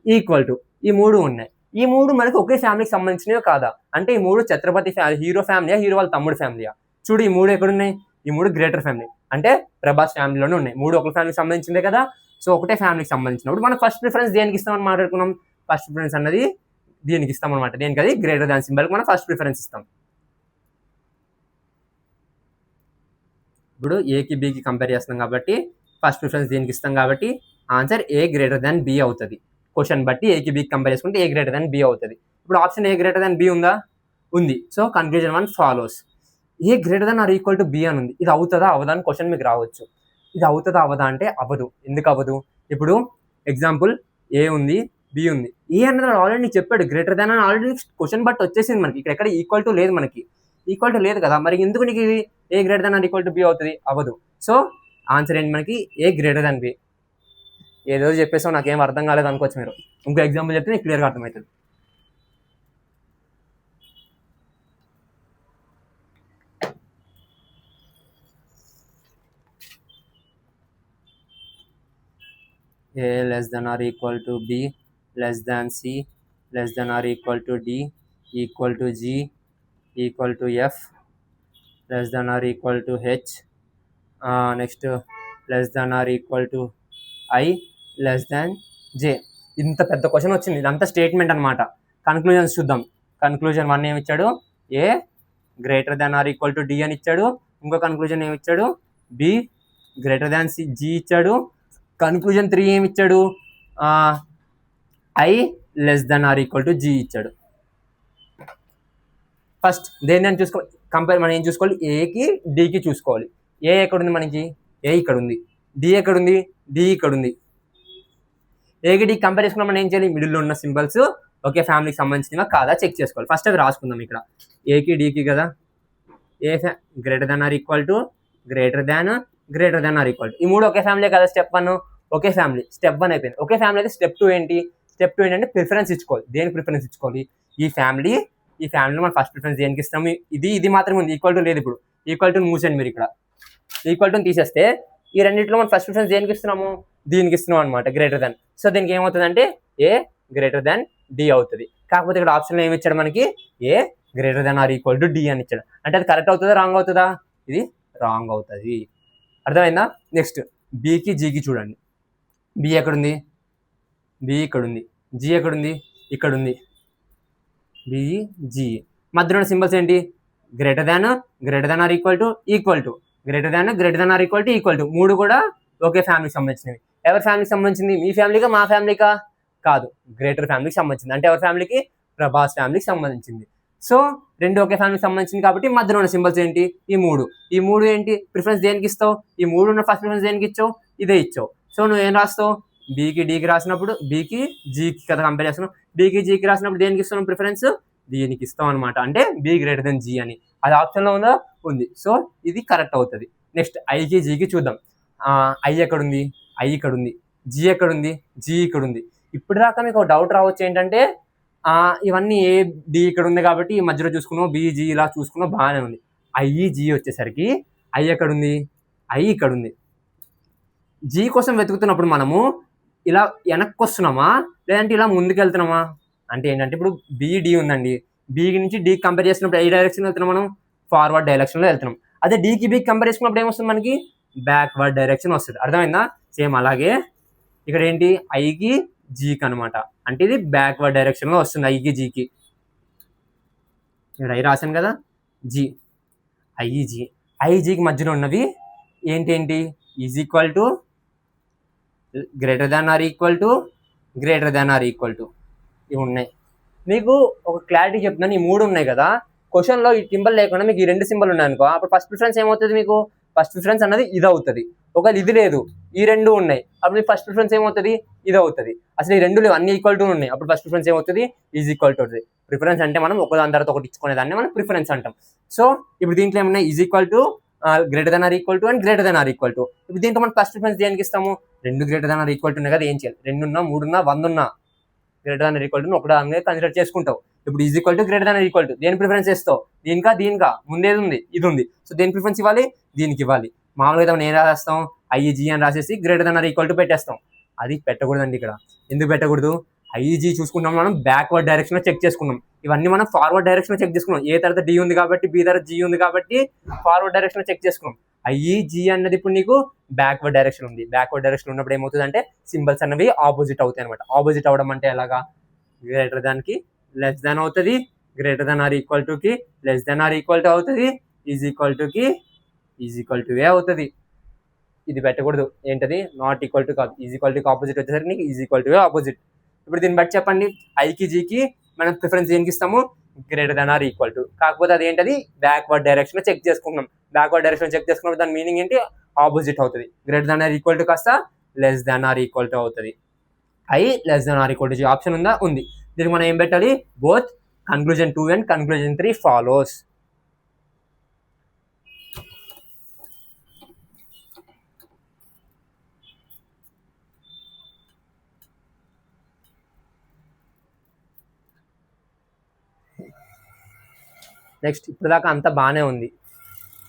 ఈ 3 ఉన్నాయి. ఈ 3 మనకి ఒకే ఫ్యామిలీకి సంబంధించినవి కాదా? అంటే ఈ 3 ఛత్రపతి హీరో ఫ్యామిలీయా, హీరో వాళ్ళ తమ్ముడు ఫ్యామిలీయా? చూడు ఈ 3 ఎక్కడున్నాయి? ఈ 3 గ్రేటర్ ఫ్యామిలీ, అంటే ప్రభాస్ ఫ్యామిలీలోనే ఉన్నాయి. 3 ఒక ఫ్యామిలీకి సంబంధించిందే కదా. సో ఒకటే ఫ్యామిలీకి సంబంధించినప్పుడు మనం ఫస్ట్ ప్రిఫరెన్స్ దేనికి ఇస్తామని మాట్లాడుకున్నాం? ఫస్ట్ ప్రిఫరెన్స్ అన్నది దీనికి ఇస్తాం అనమాట. దేనికి? అది గ్రేటర్ దాన్ సింబల్కి మనం ఫస్ట్ ప్రిఫరెన్స్ ఇస్తాం. ఇప్పుడు ఏకి బీకి కంపేర్ చేస్తున్నాం కాబట్టి ఫస్ట్ ప్రిఫరెన్స్ దీనికి ఇస్తాం కాబట్టి ఆన్సర్ ఏ గ్రేటర్ దాన్ బి అవుతుంది. క్వశ్చన్ బట్టి ఏకి బీకి కంపేర్ చేసుకుంటే ఏ గ్రేటర్ దాన్ బి అవుతుంది. ఇప్పుడు option A greater than B ఉందా? ఉంది. So conclusion 1 follows. A greater than are equal to B అని ఉంది. ఇది అవుతుందా అవదా అని క్వశ్చన్ మీకు రావచ్చు. ఇది అవుతుందా అవదా అంటే అవ్వదు. ఎందుకు అవ్వదు? ఇప్పుడు ఎగ్జాంపుల్ ఏ ఉంది, బి ఉంది. ఏ అన్నది ఆల్రెడీ చెప్పాడు గ్రేటర్ దాన్ అని ఆల్రెడీ క్వశ్చన్ బట్టి వచ్చేసింది మనకి. ఇక్కడ ఎక్కడ ఈక్వల్ టు లేదు, మనకి ఈక్వల్ టు లేదు కదా. మరి ఎందుకు నీకు ఇది A greater than are equal to B అవుతుంది? అవ్వదు. సో ఆన్సర్ ఏంటి మనకి? A greater than B. ఏదో చెప్పేసావు నాకేం అర్థం కాలేదు అనుకోవచ్చు మీరు. ఇంకో ఎగ్జాంపుల్ చెప్తే నీకు క్లియర్గా అర్థమవుతుంది. A less than or equal to B less than C less than or equal to D equal to G equal to F less than or equal to H. Next less than or equal to I less than J. ఇంత పెద్ద question వచ్చింది. ఇదంతా statement అనమాట. Conclusions చూద్దాం. Conclusion 1 ఏమి ఇచ్చాడు? A greater than are equal to D అని ఇచ్చాడు. ఇంకో కన్క్లూజన్ ఏమి ఇచ్చాడు? B greater than C G ఇచ్చాడు. కన్క్లూజన్ 3 ఏమి ఇచ్చాడు? I less than or equal to G ఇచ్చాడు. ఫస్ట్ దేన్ని చూసుకోవాలి, కంపేర్ మనం ఏం చూసుకోవాలి? ఏకి డికి చూసుకోవాలి. ఏ ఎక్కడుంది మనకి? ఏ ఇక్కడ ఉంది. డి ఎక్కడుంది? డి ఇక్కడ ఉంది. ఏకి డి కంపేర్ చేసుకున్నా మనం ఏం చేయాలి? మిడిల్లో ఉన్న సింబల్స్ ఒకే ఫ్యామిలీకి సంబంధించినవా కాదా చెక్ చేసుకోవాలి. ఫస్ట్ అవి రాసుకుందాం. ఇక్కడ ఏకి డికి కదా, A greater than are equal to greater than are equal to, ఈ మూడు ఒకే ఫ్యామిలీ కదా. స్టెప్ 1 ఒకే ఫ్యామిలీ, స్టెప్ 1 అయిపోయింది. ఒకే ఫ్యామిలీ అయితే స్టెప్ 2 ఏంటి? స్టెప్ 2 ఏంటంటే ప్రిఫరెన్స్ ఇచ్చుకోవాలి. దేనికి ప్రిఫరెన్స్ ఇచ్చుకోవాలి? ఈ ఫ్యామిలీలో మనం ఫస్ట్ ప్రిఫరెన్స్ దేనికి ఇస్తాము? ఇది మాత్రమే ఉంది. ఈక్వల్ టు లేదు. ఇప్పుడు ఈక్వల్ టు మూసేయండి మీరు. ఇక్కడ ఈక్వల్ టు తీసేస్తే ఈ రెండింటిలో మనం ఫస్ట్ ప్రిఫరెన్స్ దేనికి ఇస్తున్నాము? దీనికి ఇస్తున్నాం అనమాట, గ్రేటర్ దాన్. సో దీనికి ఏమవుతుంది అంటే ఏ గ్రేటర్ దాన్ డి అవుతుంది. కాకపోతే ఇక్కడ ఆప్షన్లో ఏమి ఇచ్చాడు మనకి? A greater than are equal to D అని ఇచ్చాడు. అంటే అది కరెక్ట్ అవుతుందా రాంగ్ అవుతుందా? ఇది రాంగ్ అవుతుంది. అర్థమైందా? నెక్స్ట్ బికి జీకి చూడండి. బి ఎక్కడుంది? బి ఇక్కడ ఉంది. జీ ఎక్కడుంది? ఇక్కడ ఉంది. బి జీ మధ్యలో ఉన్న సింబల్స్ ఏంటి? Greater than are equal to greater than are equal to మూడు కూడా ఒకే ఫ్యామిలీకి సంబంధించినవి. ఎవరి ఫ్యామిలీకి సంబంధించింది? మీ ఫ్యామిలీకా మా ఫ్యామిలీకా? కాదు, గ్రేటర్ ఫ్యామిలీకి సంబంధించింది. అంటే ఎవరి ఫ్యామిలీకి? ప్రభాస్ ఫ్యామిలీకి సంబంధించింది. సో రెండు ఒకే ఫ్యామిలీకి సంబంధించింది కాబట్టి మధ్యలో ఉన్న సింబల్స్ ఏంటి? ఈ మూడు ఏంటి? ప్రిఫరెన్స్ దేనికి ఇస్తావు? ఈ మూడు ఉన్న ఫస్ట్ ప్రిఫరెన్స్ దేనికి ఇచ్చావు? ఇదే ఇచ్చావు. సో నువ్వు ఏం రాస్తావు? బీకి డీకి రాసినప్పుడు బీకి జీకి కదా కంపేర్ చేస్తున్నావు. బీకి జీకి రాసినప్పుడు దేనికి ఇస్తున్నావు ప్రిఫరెన్స్? దీనికి ఇస్తాం అనమాట. అంటే బీ గ్రేటర్ దెన్ జీ అని. అది ఆప్షన్లో ఉందా? ఉంది. సో ఇది కరెక్ట్ అవుతుంది. నెక్స్ట్ ఐకి జీకి చూద్దాం. ఐ ఎక్కడుంది? ఐ ఇక్కడ ఉంది. జీ ఎక్కడుంది? జీ ఇక్కడ ఉంది. ఇప్పుడు దాకా మీకు ఒక డౌట్ రావచ్చు ఏంటంటే ఇవన్నీ ఏ డి ఇక్కడ ఉంది కాబట్టి ఈ మధ్యలో చూసుకున్నావు, బీజీ ఇలా చూసుకున్నావు, బాగానే ఉంది. ఐఈజీ వచ్చేసరికి ఐ ఎక్కడుంది? ఐ ఇక్కడ ఉంది. జీ కోసం వెతుకుతున్నప్పుడు మనము ఇలా వెనక్కి వస్తున్నామా లేదంటే ఇలా ముందుకు వెళ్తున్నామా? అంటే ఏంటంటే ఇప్పుడు బీడి ఉందండి, బీ నుంచి డీకి కంపేర్ చేసినప్పుడు ఏ డైరెక్షన్ వెళ్తున్నాం మనం? ఫార్వర్డ్ డైరెక్షన్లో వెళ్తున్నాం. అదే డీకి బీకి కంపేర్ చేసుకున్నప్పుడు ఏమొస్తుంది మనకి? బ్యాక్వర్డ్ డైరెక్షన్ వస్తుంది. అర్థమైందా? సేమ్ అలాగే ఇక్కడ ఏంటి? ఐకి జీకి అనమాట. అంటే ఇది బ్యాక్వర్డ్ డైరెక్షన్లో వస్తుంది ఐకి జీకి. ఇక్కడ ఐ రాశాను కదా, జీ ఐజీ. ఐజీకి మధ్యలో ఉన్నవి ఏంటి? Is equal to greater than are equal to ఇవి ఉన్నాయి. మీకు ఒక క్లారిటీ చెప్తున్నాను. ఈ మూడు ఉన్నాయి కదా, క్వశ్చన్లో ఈ సింబల్ లేకుండా మీకు ఈ రెండు సింబల్ ఉన్నాయి అనుకో, అప్పుడు ఫస్ట్ ప్రిఫరెన్స్ ఏమవుతుంది? మీకు ఫస్ట్ ప్రిఫరెన్స్ అన్నది ఇది అవుతుంది. ఒకవేళ ఇది లేదు, ఈ రెండు ఉన్నాయి, అప్పుడు మీకు ఫస్ట్ ప్రిఫరెన్స్ ఏమవుతుంది? ఇది అవుతుంది. అసలు ఈ రెండు లేవు, అన్ని ఈక్వల్ టు ఉన్నాయి, అప్పుడు ఫస్ట్ ప్రిఫరెన్స్ ఏమవుతుంది? ఈజ్ ఈక్వల్ టు అవుతుంది. ప్రిఫరెన్స్ అంటే మనం ఒకదాని తర్వాత ఒకటి ఇచ్చుకునే దాన్ని మనం ప్రిఫరెన్స్ అంటాం. సో ఇప్పుడు దీంట్లో ఏమన్నాయి? Is equal to greater than are equal to and greater than are equal to. ఇప్పుడు దీంట్లో మనం ఫస్ట్ ప్రిఫరెన్స్ దేనికి ఇస్తాము? రెండు greater than are equal to ఉన్నాయి కదా, ఏం చేయాలి? 2 ఉన్నా 3 ఉన్నా 100 ఉన్నా greater than are equal to ఒకటి అనేది కన్సిడర్ చేసుకుంటావు. ఇప్పుడు is equal to greater than are equal to దేని ప్రిఫరెన్స్ ఇస్తావు? దీనికా ముందేది ఉంది, ఇది ఉంది. సో దేని ప్రిఫరెన్స్ ఇవ్వాలి? దీనికి ఇవ్వాలి. మామూలుగా మనం ఏం రాసేస్తాం? ఐఈజీ అని రాసేసి greater than are equal to పెట్టేస్తాం. అది పెట్టకూడదండి ఇక్కడ. ఎందుకు పెట్టకూడదు? ఐఈజీ చూసుకుంటాం మనం బ్యాక్వర్డ్ డైరెక్షన్లో చెక్ చేసుకున్నాం. ఇవన్నీ మనం ఫార్వర్డ్ డైరెక్షన్లో చెక్ చేసుకున్నాం. ఏ తర్వాత డి ఉంది కాబట్టి, బి తర్వాత జీ ఉంది కాబట్టి ఫార్వర్డ్ డైరెక్షన్లో చెక్ చేసుకున్నాం. ఐఈజీ అన్నది ఇప్పుడు నీకు బ్యాక్వర్డ్ డైరెక్షన్ ఉంది. బ్యాక్వర్డ్ డైరెక్షన్ ఉన్నప్పుడు ఏమవుతుంది అంటే సింబల్స్ అన్నవి ఆపోజిట్ అవుతాయి అనమాట. ఆపోజిట్ అవడం అంటే ఎలాగా? గ్రేటర్ దాన్కి లెస్ దాన్ అవుతుంది, గ్రేటర్ దాన్ ఆర్ ఈక్వల్ టుకి less than or equal to అవుతుంది, ఈజ్ ఈక్వల్ టుకి ఈజ్ ఈక్వల్ టు ఏ అవుతుంది. ఇది పెట్టకూడదు. ఏంటది? నాట్ ఈక్వల్ టు కాదు, ఈజ్ ఈక్వల్ టుకి ఆపోజిట్ వచ్చేసరికి నీకు ఈజ్ ఈక్వల్ టు ఏ ఆపోజిట్. ఇప్పుడు దీన్ని బట్టి చెప్పండి, ఐకి జీకి మనం ప్రిఫరెన్స్ దేనికి ఇస్తాము? Greater than are equal to. కాకపోతే అది ఏంటది? బ్యాక్వర్డ్ డైరెక్షన్లో చెక్ చేసుకుంటున్నాం. బ్యాక్వర్డ్ డైరెక్షన్ చెక్ చేసుకున్నప్పుడు దాని మీనింగ్ ఏంటి? ఆపోజిట్ అవుతుంది. Greater than are equal to కాస్త less than or equal to అవుతుంది. ఐ లెస్ దాన్ ఆర్ ఈక్వల్ టు ఆప్షన్ ఉందా? ఉంది. దీనికి మనం ఏం పెట్టాలి? Both conclusion 2 and conclusion 3 follows. Next ఇప్పుడు దాకా అంతా బాగానే ఉంది,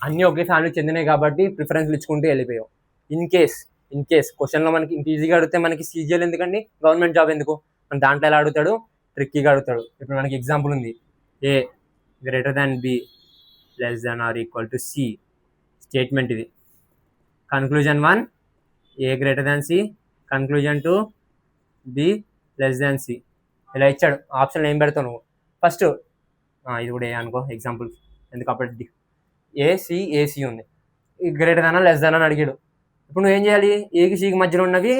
అన్నీ ఒకే ఫ్యామిలీకి చెందినాయి కాబట్టి ప్రిఫరెన్స్లు ఇచ్చుకుంటూ వెళ్ళిపోయావు. ఇన్ కేస్ ఇన్ కేస్ క్వశ్చన్లో మనకి ఇంత ఈజీగా అడిగితే మనకి సీజీఎల్ ఎందుకండి, గవర్నమెంట్ జాబ్ ఎందుకు? మన దాంట్లో ఎలా అడుగుతాడు, ట్రిక్కీగా అడుగుతాడు. ఇప్పుడు మనకి ఎగ్జాంపుల్ ఉంది, A greater than B less than or equal to C statement ఇది. Conclusion 1 A greater than C, conclusion 2 B less than C. ఇలా ఇచ్చాడు, ఆప్షన్ ఏం పెడతావు నువ్వు? ఫస్ట్ ఇది కూడా ఏ అనుకో ఎగ్జాంపుల్, ఎందుకు అప్పుడు ఏసి ఉంది, గ్రేటర్ దాన్ లెస్ దాన్ అని అడిగాడు. ఇప్పుడు నువ్వు ఏం చేయాలి, ఏకి సికి మధ్యలో ఉన్నవి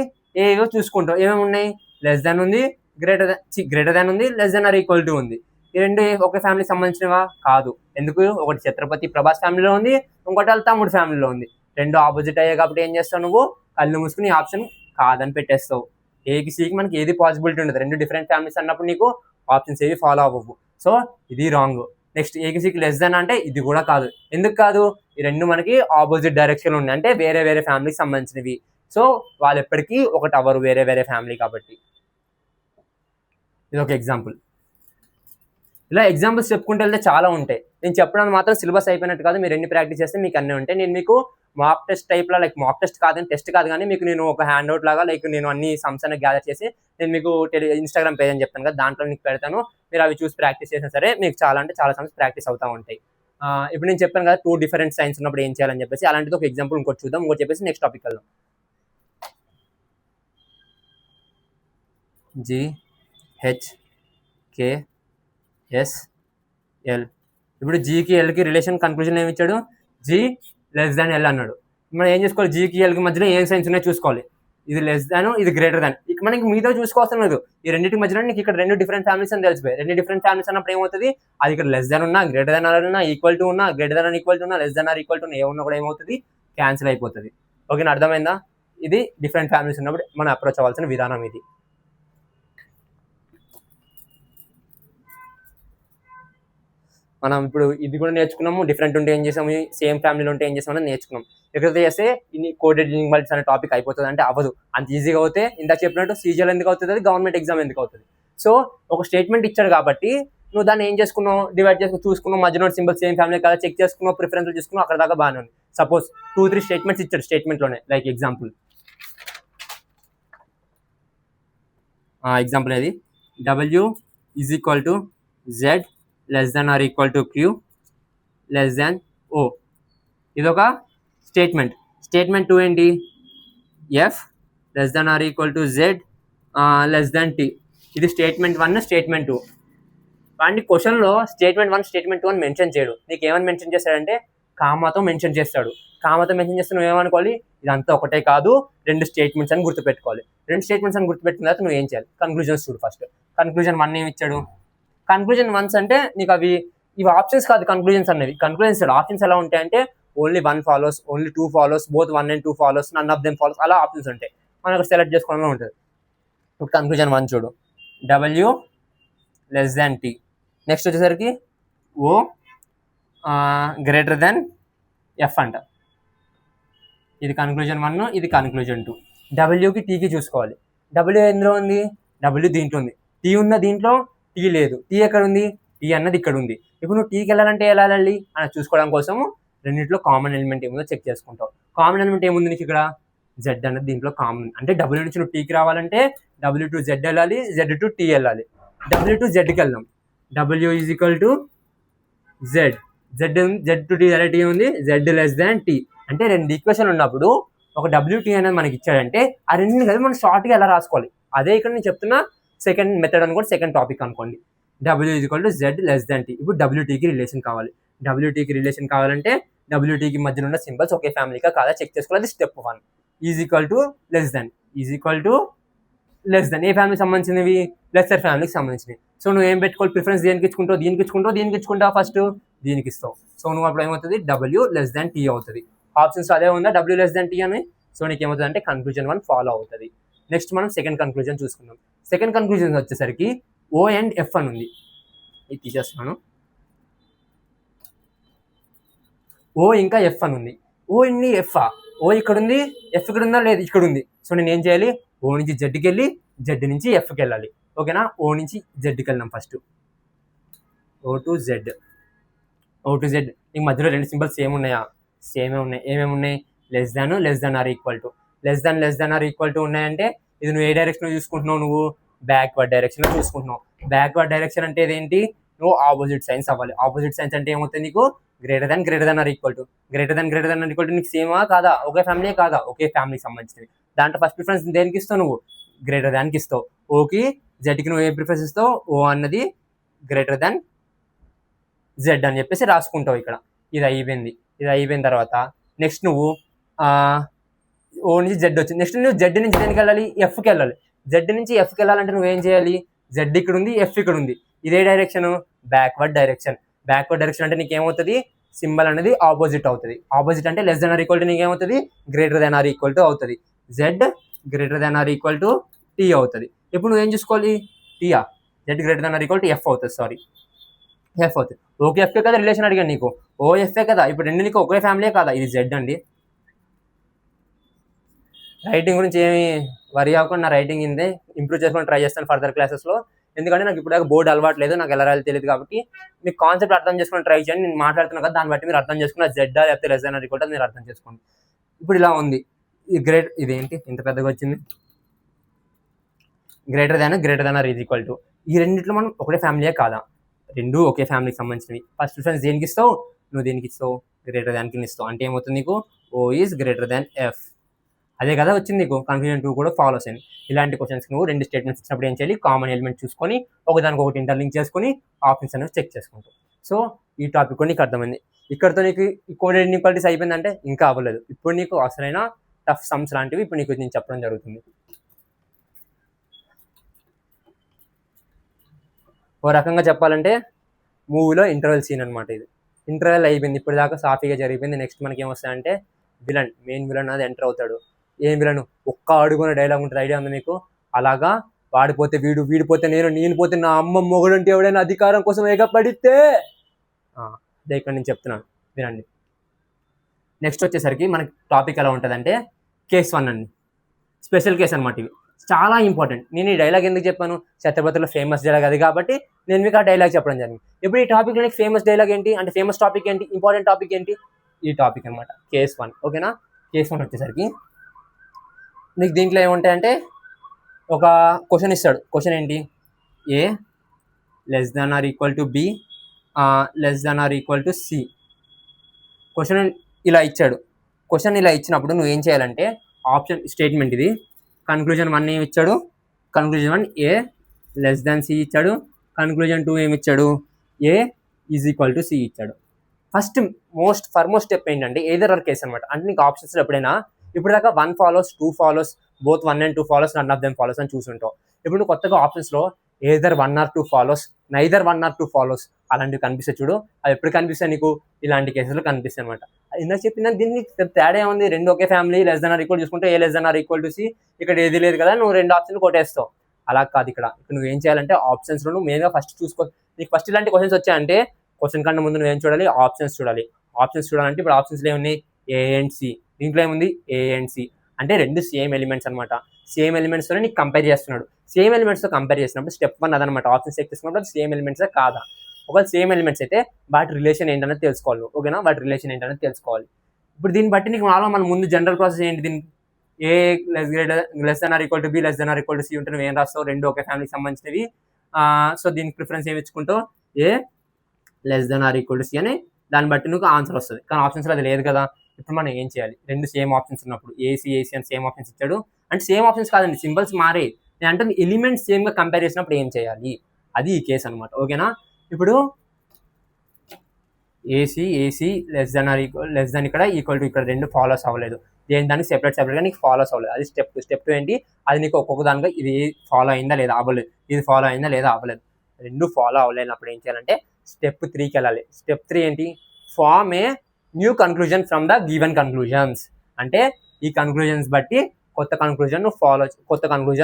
ఏవో చూసుకుంటావు. ఏమేమి ఉన్నాయి, లెస్ దాన్ ఉంది, గ్రేటర్ దాన్ ఉంది, less than or equal to ఉంది. ఈ రెండు ఒక ఫ్యామిలీకి సంబంధించినవా? కాదు. ఎందుకు? ఒకటి ఛత్రపతి ప్రభాస్ ఫ్యామిలీలో ఉంది, ఇంకోటి వాళ్ళ తమ్ముడు ఫ్యామిలీలో ఉంది. రెండు ఆపోజిట్ అయ్యాయి కాబట్టి ఏం చేస్తావు నువ్వు, కళ్ళు మూసుకుని ఆప్షన్ కాదని పెట్టేస్తావు. ఏకి సికి మనకి ఏది పాసిబిలిటీ ఉండదు. రెండు డిఫరెంట్ ఫ్యామిలీస్ అన్నప్పుడు నీకు ఆప్షన్స్ ఏవి ఫాలో అవ్వవు. సో ఇది రాంగ్. నెక్స్ట్ ఏకి సికి లెస్ దాన్ అంటే ఇది కూడా కాదు. ఎందుకు కాదు? ఈ రెండు మనకి ఆపోజిట్ డైరెక్షన్ ఉన్నాయి, అంటే వేరే వేరే ఫ్యామిలీకి సంబంధించినవి. సో వాళ్ళు ఎప్పటికీ ఒకటి అవ్వరు, వేరే వేరే ఫ్యామిలీ కాబట్టి. ఇది ఒక ఎగ్జాంపుల్. ఇలా ఎగ్జాంపుల్స్ చెప్పుకుంటూ వెళ్తే చాలా ఉంటాయి. నేను చెప్పడం మాత్రం సిలబస్ అయిపోయినట్టు కాదు, మీరు ఎన్ని ప్రాక్టీస్ చేస్తే మీకు అన్నీ ఉంటాయి. నేను మీకు మాక్ టెస్ట్ టైప్లో, లైక్ మాక్ టెస్ట్ కాదని, టెస్ట్ కాదు కానీ మీకు నేను ఒక హ్యాండ్ అవుట్ లాగా, లైక్ నేను అన్ని సమ్స్ అనేది గ్యాదర్ చేసి నేను మీకు ఇన్స్టాగ్రామ్ పేజ్ అని చెప్తాను కదా, దాంట్లో మీకు పెడతాను. మీరు అవి చూసి ప్రాక్టీస్ చేసినా సరే మీకు చాలా అంటే చాలా సమ్స్ ప్రాక్టీస్ అవుతూ ఉంటాయి. ఇప్పుడు నేను చెప్పాను కదా 2 డిఫరెంట్ సైన్స్ ఉన్నప్పుడు ఏం చేయాలని చెప్పేసి, అలాంటిది ఒక ఎగ్జాంపుల్ ఇంకోటి చూద్దాం. ఇంకోటి చెప్పేసి నెక్స్ట్ టాపిక్ వెళ్దాం. GHKSL. ఇప్పుడు జీకి ఎల్కి రిలేషన్ కన్క్లూజన్ ఏమి ఇచ్చాడు, జీ లెస్ దాన్ ఎల్ అన్నాడు. మనం ఏం చేసుకోవాలి, జీకి ఎల్కి మధ్యలో ఏం సైన్స్ ఉన్నాయో చూసుకోవాలి. ఇది లెస్ దాన్, ఇది గ్రేటర్ దాన్. ఇక మనకి మీతో చూసుకోవాల్సిన లేదు. ఈ రెండింటి మధ్యలో నీకు ఇక్కడ రెండు డిఫరెంట్ ఫ్యామిలీస్ అని తెలిసిపోయి. రెండు డిఫరెంట్ ఫ్యామిలీస్ అన్నప్పుడు ఏమవుతుంది, అది ఇక్కడ లెస్ దాన్ ఉన్నా, గ్రేటర్ దాన్ ఉన్నా, ఈక్వల్ టు ఉన్నా, గ్రేటర్ దాన్ ఈక్వల్ టు ఉన్నా, less than or equal to ఏమన్నా కూడా ఏమవుతుంది, క్యాన్సిల్ అయిపోతుంది. ఓకేనా, అర్థమైందా? ఇది డిఫరెంట్ ఫ్యామిలీస్ ఉన్నప్పుడు మనం అప్రోచ్ అవ్వాల్సిన విధానం ఇది. మనం ఇప్పుడు ఇది కూడా నేర్చుకున్నాము. డిఫరెంట్ ఉంటే ఏం చేసాము, సేమ్ ఫ్యామిలీలో ఉంటే ఏం చేసామని నేర్చుకున్నాం. ఎక్కడైతే చేస్తే ఇన్ని కోడెడ్ ఇన్వాల్వ్స్ అనే టాపిక్ అయిపోతుంది అంటే అవ్వదు. అంత ఈజీగా అవుతే ఇందాక చెప్పినట్టు సీజీఎల్ ఎందుకు అవుతుంది, అది గవర్నమెంట్ ఎగ్జామ్ ఎందుకు అవుతుంది. సో ఒక స్టేట్మెంట్ ఇచ్చాడు కాబట్టి నువ్వు దాన్ని ఏం చేసుకున్నావు, డివైడ్ చేసుకుని చూసుకున్నావు, మధ్యలో సింబల్ సేమ్ ఫ్యామిలీ కదా చెక్ చేసుకున్నావు, ప్రిఫరెన్స్ చూసుకున్నావు, అక్కడ దాకా బాగానే ఉంది. సపోజ్ 2-3 స్టేట్మెంట్స్ ఇచ్చాడు స్టేట్మెంట్లోనే. లైక్ ఎగ్జాంపుల్ ఏది, W is equal to Z less than or equal to Q less than O. ఇదొక స్టేట్మెంట్. స్టేట్మెంట్ 2 ఏంటి, F less than or equal to Z less than T. ఇది statement 1, statement 2. వాడిని క్వశ్చన్లో statement 1, statement 2 అని mention చేయడు. నీకు ఏమని mention చేస్తాడంటే కామాతో మెన్షన్ చేస్తాడు. కామాతో మెన్షన్ చేస్తే నువ్వు ఏమనుకోవాలి, ఇదంతా ఒకటే కాదు, రెండు స్టేట్మెంట్స్ అని గుర్తుపెట్టుకోవాలి. రెండు స్టేట్మెంట్స్ అని గుర్తుపెట్టుకున్న తర్వాత నువ్వు ఏం చేయాలి, కన్క్లూజన్స్ చూడు. ఫస్ట్ కన్క్లూజన్ 1 ఏమి ఇచ్చాడు, కన్క్లూజన్ 1 అంటే నీకు ఇవి ఆప్షన్స్ కాదు, కన్క్లూజన్స్ అనేవి. కన్క్లూజన్స్ ఆప్షన్స్ ఎలా ఉంటాయంటే only 1 follows, only 2 follows, both 1 and 2 follows, none of them follows, అలా ఆప్షన్స్ ఉంటాయి. మనం సెలెక్ట్ చేసుకోవడంలో ఉంటుంది. ఇప్పుడు కన్క్లూజన్ 1 చూడు, W less than T. Next వచ్చేసరికి O గ్రేటర్ దాన్ F అంట. ఇది కన్క్లూజన్ 1, ఇది కన్క్లూజన్ 2. Wకి Tకి చూసుకోవాలి. W ఎందులో ఉంది, W దీంట్లో ఉంది. T ఉన్న దీంట్లో, T లేదు. T ఎక్కడ ఉంది, T అన్నది ఇక్కడ ఉంది. ఇప్పుడు నువ్వు Tకి వెళ్ళాలంటే ఎలా వెళ్ళాలి అని చూసుకోవడం కోసము రెండింటిలో కామన్ ఎలిమెంట్ ఏముందో చెక్ చేసుకుంటావు. కామన్ ఎలిమెంట్ ఏముంది నీకు ఇక్కడ, Z అన్నది దీంట్లో కామన్. అంటే W నుంచి నువ్వు Tకి రావాలంటే W to Z వెళ్ళాలి, Z to T వెళ్ళాలి. W to Zకి వెళ్దాం. W is equal to Z. Z to T T ఉంది, Z లెస్ దాన్ T. అంటే రెండు ఈక్వేషన్ ఉన్నప్పుడు ఒక WT అనేది మనకి ఇచ్చాడంటే ఆ రెండింటిని కలిపి మనం షార్ట్గా ఎలా రాసుకోవాలి, అదే ఇక్కడ నేను చెప్తున్నా సెకండ్ మెథడ్ అనుకోండి, సెకండ్ టాపిక్ అనుకోండి. W is equal to Z less than T. ఇప్పుడు WTకి రిలేషన్ కావాలి. WTకి రిలేషన్ కావాలంటే WTకి మధ్యలో ఉన్న సింబల్స్ ఒకే ఫ్యామిలీగా కాదా చెక్ చేసుకోవాలి. అది step 1. Is equal to less than, is equal to less than. ఏ ఫ్యామిలీకి సంబంధించినవి, లెస్సర్ ఫ్యామిలీకి సంబంధించినవి. సో నువ్వు ఏం పెట్టుకోవాలి, ప్రిఫరెన్స్ దేనికి ఇచ్చుకుంటావు, దీనికి ఇచ్చుకుంటావు, దీనికి ఇచ్చుకుంటావు, ఫస్ట్ దీనికి ఇస్తావు. సో నువ్వు అప్పుడు ఏమవుతుంది, W లెస్ దాన్ T అవుతుంది. ఆప్షన్స్ అదే ఉందా, W లెస్ దాన్ T అని. సో నీకు ఏమవుతుంది అంటే కన్క్లూజన్ 1 ఫాలో అవుతుంది. నెక్స్ట్ మనం సెకండ్ కన్క్లూజన్ చూసుకుందాం. సెకండ్ కన్క్లూజన్ వచ్చేసరికి O and F అని ఉంది. ఇది తీసేస్తున్నాను. O ఇంకా F అని ఉంది. O ఇన్ని F, O ఇక్కడ ఉంది, F ఇక్కడ ఉందా, లేదు ఇక్కడ ఉంది. సో నేను ఏం చేయాలి, O నుంచి Zకి వెళ్ళి Z నుంచి Fకి వెళ్ళాలి. ఓకేనా, O నుంచి Zకి వెళ్దాం ఫస్ట్. O to Z. నీకు మధ్యలో రెండు సింబల్స్ సేమ్ ఉన్నాయా, సేమే ఉన్నాయి. ఏమేమి ఉన్నాయి, less than or equal to. Less than or equal to ఉన్నాయంటే ఇది నువ్వు ఏ డైరెక్షన్ చూసుకుంటున్నావు, నువ్వు బ్యాక్వర్డ్ డైరెక్షన్ చూసుకుంటున్నావు. బ్యాక్వర్డ్ డైరెక్షన్ అంటే ఏంటి, నువ్వు ఆపోజిట్ సైన్స్ అవ్వాలి. ఆపోజిట్ సైన్స్ అంటే ఏమవుతుంది నీకు, greater than are equal to. Greater than are equal to నీకు సేమా కాదా, ఒకే ఫ్యామిలీ కాదా, ఒకే ఫ్యామిలీకి సంబంధించినవి. దాంట్లో ఫస్ట్ ప్రిఫరెన్స్ దేనికి ఇస్తావు, నువ్వు గ్రేటర్ దాన్కి ఇస్తావు. ఓకి జెడ్కి నువ్వు ఏ ప్రిఫరెన్స్ ఇస్తావు, ఓ అన్నది గ్రేటర్ దాన్ జెడ్ అని చెప్పేసి రాసుకుంటావు ఇక్కడ. ఇది అయిపోయిన తర్వాత నెక్స్ట్ నువ్వు ఓ నుంచి జెడ్ వచ్చింది. నెక్స్ట్ నువ్వు జెడ్ నుంచి దేనికి వెళ్ళాలి, ఎఫ్కి వెళ్ళాలి. జెడ్ నుంచి ఎఫ్కి వెళ్ళాలంటే నువ్వేం చేయాలి, జెడ్ ఇక్కడ ఉంది, ఎఫ్ ఇక్కడ ఉంది. ఇదే direction backward direction. Backward direction అంటే నీకేమవుతుంది, సింబల్ అనేది ఆపోజిట్ అవుతుంది. ఆపోజిట్ అంటే less than or equal to నీకేమవుతుంది, greater than are equal to అవుతుంది. Z greater than are equal to T అవుతుంది. ఇప్పుడు నువ్వేం చూసుకోవాలి, టీయా, Z greater than are equal to F అవుతుంది. సారీ, ఎఫ్ అవుతుంది. ఓకే ఎఫ్కే కదా రిలేషన్ అడిగాను నీకు, ఓ ఎఫ్ఏ కదా. ఇప్పుడు రెండు నీకు ఒకే ఫ్యామిలీ కదా. ఇది జెడ్ అండి. రైటింగ్ గురించి ఏమి వరి అవ్వకుండా రైటింగ్ ఇందే ఇంప్రూవ్ చేసుకొని ట్రై చేస్తాను ఫర్దర్ క్లాసెస్లో. ఎందుకంటే నాకు ఇప్పుడు బోర్డు అలవాటు లేదు, నాకు ఎలా రాయాలి తెలియదు. కాబట్టి మీకు కాన్సెప్ట్ అర్థం చేసుకొని ట్రై చేయండి. నేను మాట్లాడుతున్నా కదా, దాన్ని బట్టి మీరు అర్థం చేసుకుని జెడ్ లేకపోతే less than or equal to మీరు అర్థం చేసుకోండి. ఇప్పుడు ఇలా ఉంది ఈ గ్రేట్, ఇదేంటి ఇంత పెద్దగా వచ్చింది, greater than or is equal to. ఈ రెండింటిలో మనం ఒకటే ఫ్యామిలీయే కాదా, రెండు ఒకే ఫ్యామిలీకి సంబంధించినవి. ఫస్ట్ ప్రిఫరెన్స్ దేనికి ఇస్తావు, నువ్వు దేనికి ఇస్తావు, గ్రేటర్ దాన్కి ఇస్తావు. అంటే ఏమవుతుంది నీకు, ఓ ఈజ్ గ్రేటర్ దాన్ ఎఫ్. అదే కదా వచ్చింది నీకు. కన్ఫ్యూజన్ 2 కూడా ఫాలో అయింది. ఇలాంటి క్వశ్చన్స్ నువ్వు రెండు స్టేట్మెంట్స్ ఇచ్చినప్పుడు ఏం చేయాలి, కామన్ ఎలిమెంట్ చూసుకొని ఒకదానికి ఒకటి ఇంటర్లింక్ చేసుకొని ఆప్షన్స్ అనేవి చెక్ చేసుకుంటావు. సో ఈ టాపిక్ కూడా నీకు అర్థమైంది. ఇక్కడతో నీకు ఈ కోడెడ్ ఇన్ఈక్వాలిటీస్ అయిపోయిందంటే ఇంకా అవ్వలేదు. ఇప్పుడు నీకు అసలైన టఫ్ సమ్స్ లాంటివి ఇప్పుడు నీకు నేను చెప్పడం జరుగుతుంది. ఓ రకంగా చెప్పాలంటే మూవీలో ఇంటర్వెల్ సీన్ అనమాట ఇది. ఇంటర్వెల్ అయిపోయింది, ఇప్పుడు దాకా సాఫీగా జరిగిపోయింది. నెక్స్ట్ మనకి ఏమొస్తాయంటే విలన్, మెయిన్ విలన్ అది ఎంటర్ అవుతాడు. ఏం విలను, ఒక్క అడుగున డైలాగ్ ఉంటుంది, ఐడియా ఉంది మీకు. అలాగా వాడిపోతే వీడు, వీడిపోతే నేను పోతే నా అమ్మ మొగుడంటే ఎవడైనా అధికారం కోసం ఎగపడితే, అదే ఇక్కడ నేను చెప్తున్నాను వినండి. నెక్స్ట్ వచ్చేసరికి మనకి టాపిక్ ఎలా ఉంటుందంటే కేస్ 1 అండి, స్పెషల్ కేస్ అనమాట. ఇవి చాలా ఇంపార్టెంట్. నేను ఈ డైలాగ్ ఎందుకు చెప్పాను, ఛత్రపతిలో ఫేమస్ డైలాగ్ అది కాబట్టి నేను మీకు ఆ డైలాగ్ చెప్పడం జరిగింది. ఇప్పుడు ఈ టాపిక్లో నీకు ఫేమస్ డైలాగ్ ఏంటి అంటే, ఫేమస్ టాపిక్ ఏంటి, ఇంపార్టెంట్ టాపిక్ ఏంటి, ఈ టాపిక్ అనమాట, కేస్ 1. ఓకేనా. కేస్ 1 వచ్చేసరికి నీకు దీంట్లో ఏముంటాయంటే ఒక క్వశ్చన్ ఇస్తాడు. క్వశ్చన్ ఏంటి, A less than or equal to B less than or equal to C. Question ఇలా ఇచ్చాడు. క్వశ్చన్ ఇలా ఇచ్చినప్పుడు నువ్వు ఏం చేయాలంటే ఆప్షన్ స్టేట్మెంట్ ఇది. కన్క్లూజన్ 1 ఏమి ఇచ్చాడు, conclusion 1 A less than C ఇచ్చాడు. కన్క్లూజన్ 2 ఏమి ఇచ్చాడు, ఏ ఈజ్ ఈక్వల్ టు సి ఇచ్చాడు. ఫస్ట్ స్టెప్ ఏంటంటే ఏదర్ ఆర్ కేస్ అనమాట. అంటే నీకు ఆప్షన్స్ ఎప్పుడైనా ఇప్పుడు దాకా 1 follows 2 follows, both 1 and 2 follows, none of them follows అని చూసుంటావు. ఇప్పుడు నువ్వు కొత్తగా ఆప్షన్స్లో either 1 or 2 follows, neither 1 or 2 follows అలాంటివి కనిపిస్తాయి చూడు. అవి ఎప్పుడు కనిపిస్తాయి నీకు, ఇలాంటి కేసులో కనిపిస్తాయి అనమాట. ఇందాక చెప్పిన దీనికి తేడా ఏముంది, రెండు ఒకే family, less than or equal చూసుకుంటే A less than or equal to C. ఇక్కడ ఏది లేదు కదా, నువ్వు రెండు ఆప్షన్లు కొట్టేస్తావు. అలా కాదు ఇక్కడ. నువ్వు ఏం చేయాలంటే ఆప్షన్స్లో నువ్వు మెయిన్గా ఫస్ట్ చూసుకో. నీకు ఫస్ట్ ఇలాంటి క్వశ్చన్స్ వచ్చాయంటే క్వశ్చన్ కన్నా ముందు నువ్వు ఏం చూడాలి, ఆప్షన్స్ చూడాలి. ఆప్షన్స్ చూడాలంటే ఇప్పుడు ఆప్షన్స్లో ఏమున్నాయి, ఏ అండ్ సి. దీంట్లో ఏముంది, ఏ అండ్ సి అంటే రెండు సేమ్ ఎలిమెంట్స్ అనమాట. సేమ్ ఎలిమెంట్స్తోనే నీకు కంపేర్ చేస్తున్నాడు. సేమ్ ఎలిమెంట్స్తో కంపేర్ చేసినప్పుడు స్టెప్ 1 అదనమాట. ఆప్షన్స్ చెక్ చేసుకున్నప్పుడు అది సేమ్ ఎలిమెంట్సే కాదా. ఒకవేళ సేమ్ ఎలిమెంట్స్ అయితే వాటి రిలేషన్ ఏంటనేది తెలుసుకోవాలి. ఓకేనా, వాటి రిలేషన్ ఏంటనేది తెలుసుకోవాలి. ఇప్పుడు దీన్ని బట్టి నీకు మాలో మన ముందు జనరల్ ప్రాసెస్ ఏంటి, దీనికి A less than or equal to B less than or equal to C ఉంటే నువ్వు ఏం రాస్తావు, రెండు ఒకే ఫ్యామిలీకి సంబంధించినవి. సో దీనికి ప్రిఫరెన్స్ ఏమి ఇచ్చుకుంటావు, A less than or equal to C అని. దాన్ని బట్టి నీకు ఆన్సర్ వస్తుంది. కానీ ఆప్షన్స్లో అది లేదు కదా. ఇప్పుడు మనం ఏం చేయాలి, రెండు సేమ్ ఆప్షన్స్ ఉన్నప్పుడు ఏసీ అని సేమ్ ఆప్షన్స్ ఇచ్చాడు అంటే సేమ్ ఆప్షన్స్ కాదండి, సింబల్స్ మారే. నేను అంటే ఎలిమెంట్స్ సేమ్గా కంపేర్ చేసినప్పుడు ఏం చేయాలి, అది ఈ కేసు అనమాట. ఓకేనా. ఇప్పుడు ఏసీ లెస్ దాన్ ఇక్కడ ఈక్వల్ టు ఇక్కడ రెండు ఫాలోస్ అవ్వలేదు. దానికి సెపరేట్గా నీకు ఫాలోస్ అవ్వలేదు. అది స్టెప్ 2 ఏంటి, అది నీకు ఒక్కొక్క దానిగా ఇది ఫాలో అయిందా లేదా అవ్వలేదు, ఇది ఫాలో అయిందా లేదా అవ్వలేదు. రెండు ఫాలో అవ్వలేనప్పుడు ఏం చేయాలంటే స్టెప్ 3కి వెళ్ళాలి. స్టెప్ 3 ఏంటి, form a new conclusion from the given conclusions. అంటే ఈ కన్క్లూజన్స్ బట్టి కొత్త కన్క్లూజన్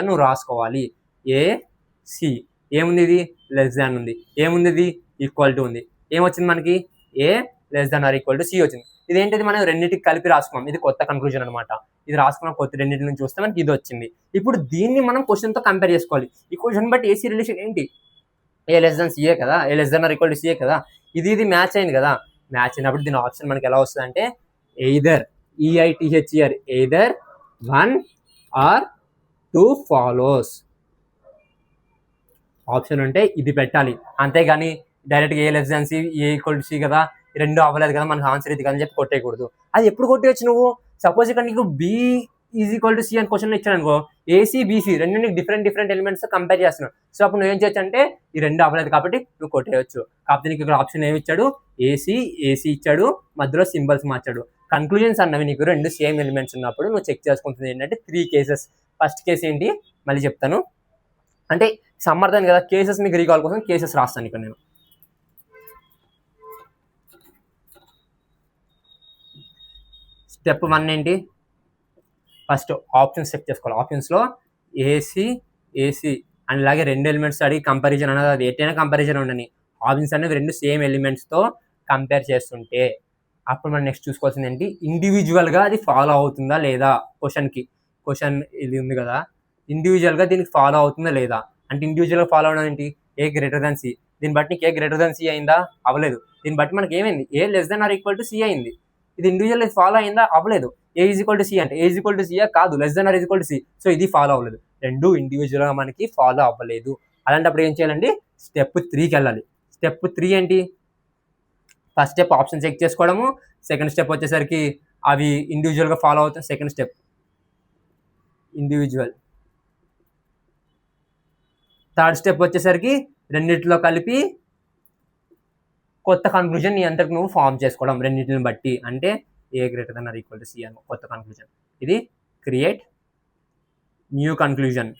నువ్వు రాసుకోవాలి. ఏ సి ఏముంది, ఇది లెస్ దాన్ ఉంది, ఏముంది ఇది ఈక్వల్ టు ఉంది. ఏమొచ్చింది మనకి, A less than or equal to C వచ్చింది. ఇదేంటిది, మనం రెండింటికి కలిపి రాసుకున్నాం. ఇది కొత్త కన్క్లూజన్ అనమాట. ఇది రాసుకున్నాం, కొత్త రెండింటి నుంచి చూస్తే మనకి ఇది వచ్చింది. ఇప్పుడు దీన్ని మనం క్వశ్చన్తో కంపేర్ చేసుకోవాలి. ఈ క్వశ్చన్ బట్టి ఏసీ రిలేషన్ ఏంటి, ఏ లెస్ దాన్ సిఏ కదా, A less than or equal to C A కదా. ఇది మ్యాచ్ అయింది కదా. మ్యాచ్ అయినప్పుడు దీని ఆప్షన్ మనకి ఎలా వస్తుంది అంటే either EITHER either 1 or 2 follows. Option ఉంటే ఇది పెట్టాలి, అంతేగాని డైరెక్ట్గా A less than C, A equal to C కదా, రెండు అవ్వలేదు కదా, మనకు ఆన్సర్ ఇది కదా అని చెప్పి కొట్టేయకూడదు. అది ఎప్పుడు కొట్టేయచ్చు నువ్వు? సపోజ్ ఇక్కడ నీకు B is equal to C అని క్వశ్చన్ ఇచ్చాడు అనుకో, ఏసీ బీసీ రెండు నీకు డిఫరెంట్ ఎలిమెంట్స్ కంపేర్ చేస్తున్నావు. సో అప్పుడు నువ్వేం చేయొచ్చు అంటే ఈ రెండు అవ్వలేదు కాబట్టి నువ్వు కొట్టేయచ్చు. కాకపోతే నీకు ఇక్కడ ఆప్షన్ ఏమి ఇచ్చాడు, ఏసీ ఇచ్చాడు, మధ్యలో సింబల్స్ మార్చాడు. కన్క్లూజన్స్ అన్నవి నీకు రెండు సేమ్ ఎలిమెంట్స్ ఉన్నప్పుడు నువ్వు చెక్ చేసుకుంటుంది ఏంటంటే 3 కేసెస్. ఫస్ట్ కేసు ఏంటి మళ్ళీ చెప్తాను, అంటే సమ్మర్థం కదా, కేసెస్ మీకు రీకాల్ కోసం కేసెస్ రాస్తాను ఇక్కడ నేను. స్టెప్ 1 ఏంటి, ఫస్ట్ ఆప్షన్స్ చెక్ చేసుకోవాలి. ఆప్షన్స్లో ఏసీ అండ్ ఇలాగే రెండు ఎలిమెంట్స్ అడిగి కంపారిజన్ అనేది, అది ఎట్టైనా కంపారిజన్ ఉండని, ఆప్షన్స్ అనేవి రెండు సేమ్ ఎలిమెంట్స్తో కంపేర్ చేస్తుంటే అప్పుడు మనం నెక్స్ట్ చూసుకోవాల్సింది ఏంటి, ఇండివిజువల్గా అది ఫాలో అవుతుందా లేదా. క్వశ్చన్ ఇది ఉంది కదా, ఇండివిజువల్గా దీనికి ఫాలో అవుతుందా లేదా అంటే, ఇండివిజువల్గా ఫాలో అవడం ఏంటి, ఏ గ్రేటర్ దాన్ సి. దీన్ని బట్టి నీకు ఏ గ్రేటర్ దాన్ సి అయిందా, అవ్వలేదు. దీన్ని బట్టి మనకి ఏమైంది, A less than or equal to C అయింది. ఇది ఇండివిజువల్ ఫాలో అయిందా, అవ్వలేదు. A is equal to C అంటే ఏ ఈజ్ ఈక్వల్ టు సియా కాదు, less than or is equal to C. So ఇది ఫాలో అవ్వలేదు, రెండు ఇండివిజువల్గా మనకి ఫాలో అవ్వలేదు. అలాంటప్పుడు ఏం చేయాలండి, స్టెప్ 3కి వెళ్ళాలి. స్టెప్ 3 ఏంటి, ఫస్ట్ స్టెప్ ఆప్షన్ చెక్ చేసుకోవడము, సెకండ్ స్టెప్ వచ్చేసరికి అవి ఇండివిజువల్గా ఫాలో అవుతాయి. Second step individual, third step వచ్చేసరికి రెండింటిలో కలిపి కొత్త కన్క్లూజన్ నీ అంతకు నువ్వు ఫామ్ చేసుకోవడం రెండింటిని బట్టి, అంటే A greater than or equal to C అని కొత్త కన్క్లూజన్. ఇది క్రియేట్ న్యూ కన్క్లూజన్.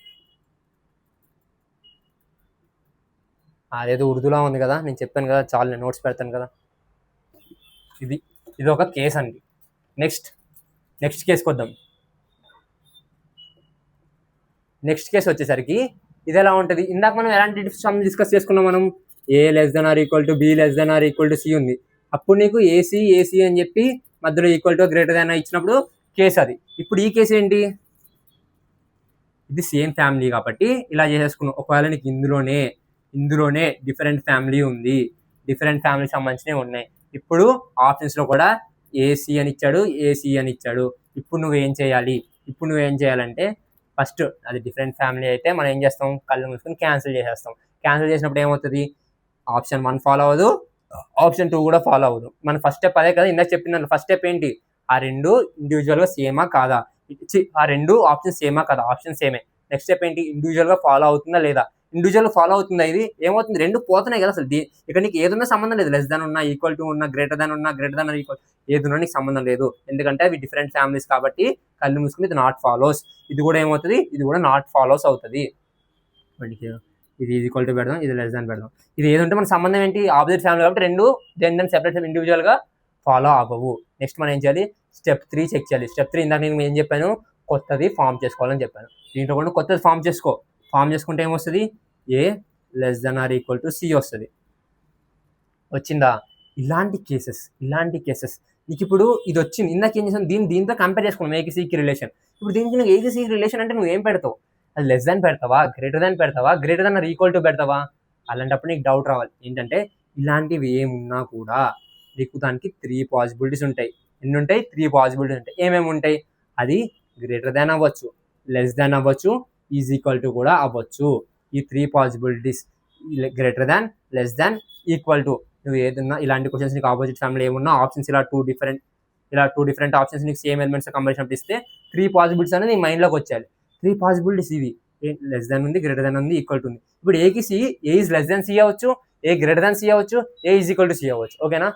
అదేదో ఉర్దూలో ఉంది కదా, నేను చెప్పాను కదా, చాలు నేను నోట్స్ పెడతాను కదా. ఇది ఒక కేస్ అండి. నెక్స్ట్ కేసుకి వద్దాం. నెక్స్ట్ కేసు వచ్చేసరికి ఇది ఎలా ఉంటుంది, ఇందాక మనం ఎలాంటి సమ్ డిస్కస్ చేసుకున్నాం మనం, A less than or equal to B less than or equal to C ఉంది. అప్పుడు నీకు ఏసీ అని చెప్పి మధ్యలో ఈక్వల్ టు గ్రేటర్ దాన్ ఇచ్చినప్పుడు కేసు అది. ఇప్పుడు ఈ కేసు ఏంటి, ఇది సేమ్ ఫ్యామిలీ కాబట్టి ఇలా చేసేసుకున్నాం. ఒకవేళ నీకు ఇందులోనే డిఫరెంట్ ఫ్యామిలీ ఉంది, డిఫరెంట్ ఫ్యామిలీకి సంబంధించినవి ఉన్నాయి. ఇప్పుడు ఆప్షన్స్లో కూడా ఏసీ అని ఇచ్చాడు. ఇప్పుడు నువ్వేం చేయాలంటే ఫస్ట్ అది డిఫరెంట్ ఫ్యామిలీ అయితే మనం ఏం చేస్తాం, కళ్ళు మూసుకొని క్యాన్సిల్ చేసేస్తాం. క్యాన్సిల్ చేసినప్పుడు ఏమవుతుంది, ఆప్షన్ 1 ఫాలో అవ్వదు, ఆప్షన్ 2 కూడా ఫాలో అవ్వదు. మన ఫస్ట్ స్టెప్ అదే కదా, ఇందాక చెప్పిన ఫస్ట్ స్టెప్ ఏంటి, ఆ రెండు ఇండివిజువల్గా సేమా కాదా, ఆ రెండు ఆప్షన్ సేమా కాదా, ఆప్షన్ సేమే. నెక్స్ట్ స్టెప్ ఏంటి, ఇండివిజువల్గా ఫాలో అవుతుందా లేదా. ఇండివిజువల్ ఫాలో అవుతుందా, ఇది ఏమవుతుంది, రెండు పోతున్నాయి కదా అసలు. ఇక్కడ నీకు ఏదున్నా సంబంధం లేదు, లెస్ దాన్ ఉన్నా, ఈక్వల్ టు ఉన్నా, గ్రేటర్ దాన్ ఉన్నా, గ్రేటర్ దాన్ ఈక్వల్ ఏదున్నా నీకు సంబంధం లేదు. ఎందుకంటే అవి డిఫరెంట్ ఫ్యామిలీస్ కాబట్టి కళ్ళు మూసుకుని ఇది నాట్ ఫాలోస్. ఇది కూడా ఏమవుతుంది, ఇది కూడా నాట్ ఫాలోస్ అవుతుంది. ఇది ఈక్వల్ టు పెడదాం, ఇది లెస్ దాన్ పెడదాం. ఇది ఏదంటే మన సంబంధం ఏంటి, ఆపోజిట్ ఫ్యామిలీ కాబట్టి రెండు దాని సెపరేట్ ఇండివిజువల్గా ఫాలో అవ్వవు. నెక్స్ట్ మనం ఏం చేయాలి, స్టెప్ 3 చెక్ చేయాలి. స్టెప్ 3 ఇందాక నేను ఏం చెప్పాను, కొత్తది ఫామ్ చేసుకోవాలని చెప్పాను. దీంట్లో కూడా కొత్తది ఫామ్ చేసుకుంటే ఏమొస్తుంది, A less than or equal to C వస్తుంది. వచ్చిందా. ఇలాంటి కేసెస్ నీకు ఇప్పుడు ఇది వచ్చింది. ఇందాక ఏం చేసాను, దీంతో కంపేర్ చేసుకున్నాం ఏకి సికి రిలేషన్. ఇప్పుడు దీనికి నువ్వు ఏకి సికి రిలేషన్ అంటే నువ్వు ఏం పెడతావు, అది లెస్ దాన్ పెడతావా, గ్రేటర్ దాన్ పెడతావా, greater than are equal to పెడతావా. అలాంటప్పుడు నీకు డౌట్ రావాలి ఏంటంటే, ఇలాంటివి ఏమున్నా కూడా నీకు దానికి 3 పాసిబిలిటీస్ ఉంటాయి. ఎన్ని ఉంటాయి, 3 పాసిబిలిటీస్ ఉంటాయి. ఏమేమి ఉంటాయి, అది గ్రేటర్ దాన్ అవ్వచ్చు, లెస్ దాన్ అవ్వచ్చు, ఈజ్ ఈక్వల్ టు కూడా అవ్వచ్చు. ఈ 3 possibilities greater than, less than, equal to, నువ్వు ఏదన్నా ఇలాంటి క్వశ్చన్స్ నీకు ఆపోజిట్ ఫ్యామిలీ ఏమున్నా ఆప్షన్స్ ఇలా టూ డిఫరెంట్ ఆప్షన్స్ నీకు సేమ్ ఎలిమెంట్స్ కంబైన్ ఇస్తే 3 పాసిబిలిటీస్ అనేది నీ మైండ్లోకి వచ్చాయి. 3 పాసిబిలిటీస్ ఇవి, లెస్ దాన్ ఉంది, గ్రేటర్ దాన్ ఉంది, ఈక్వల్ టు ఉంది. ఇప్పుడు ఏకి C, A is less than C అవ్వచ్చు, ఏ గ్రేటర్ దాన్ సి అవ్వచ్చు, A is equal to C అవ్వచ్చు. ఓకేనా.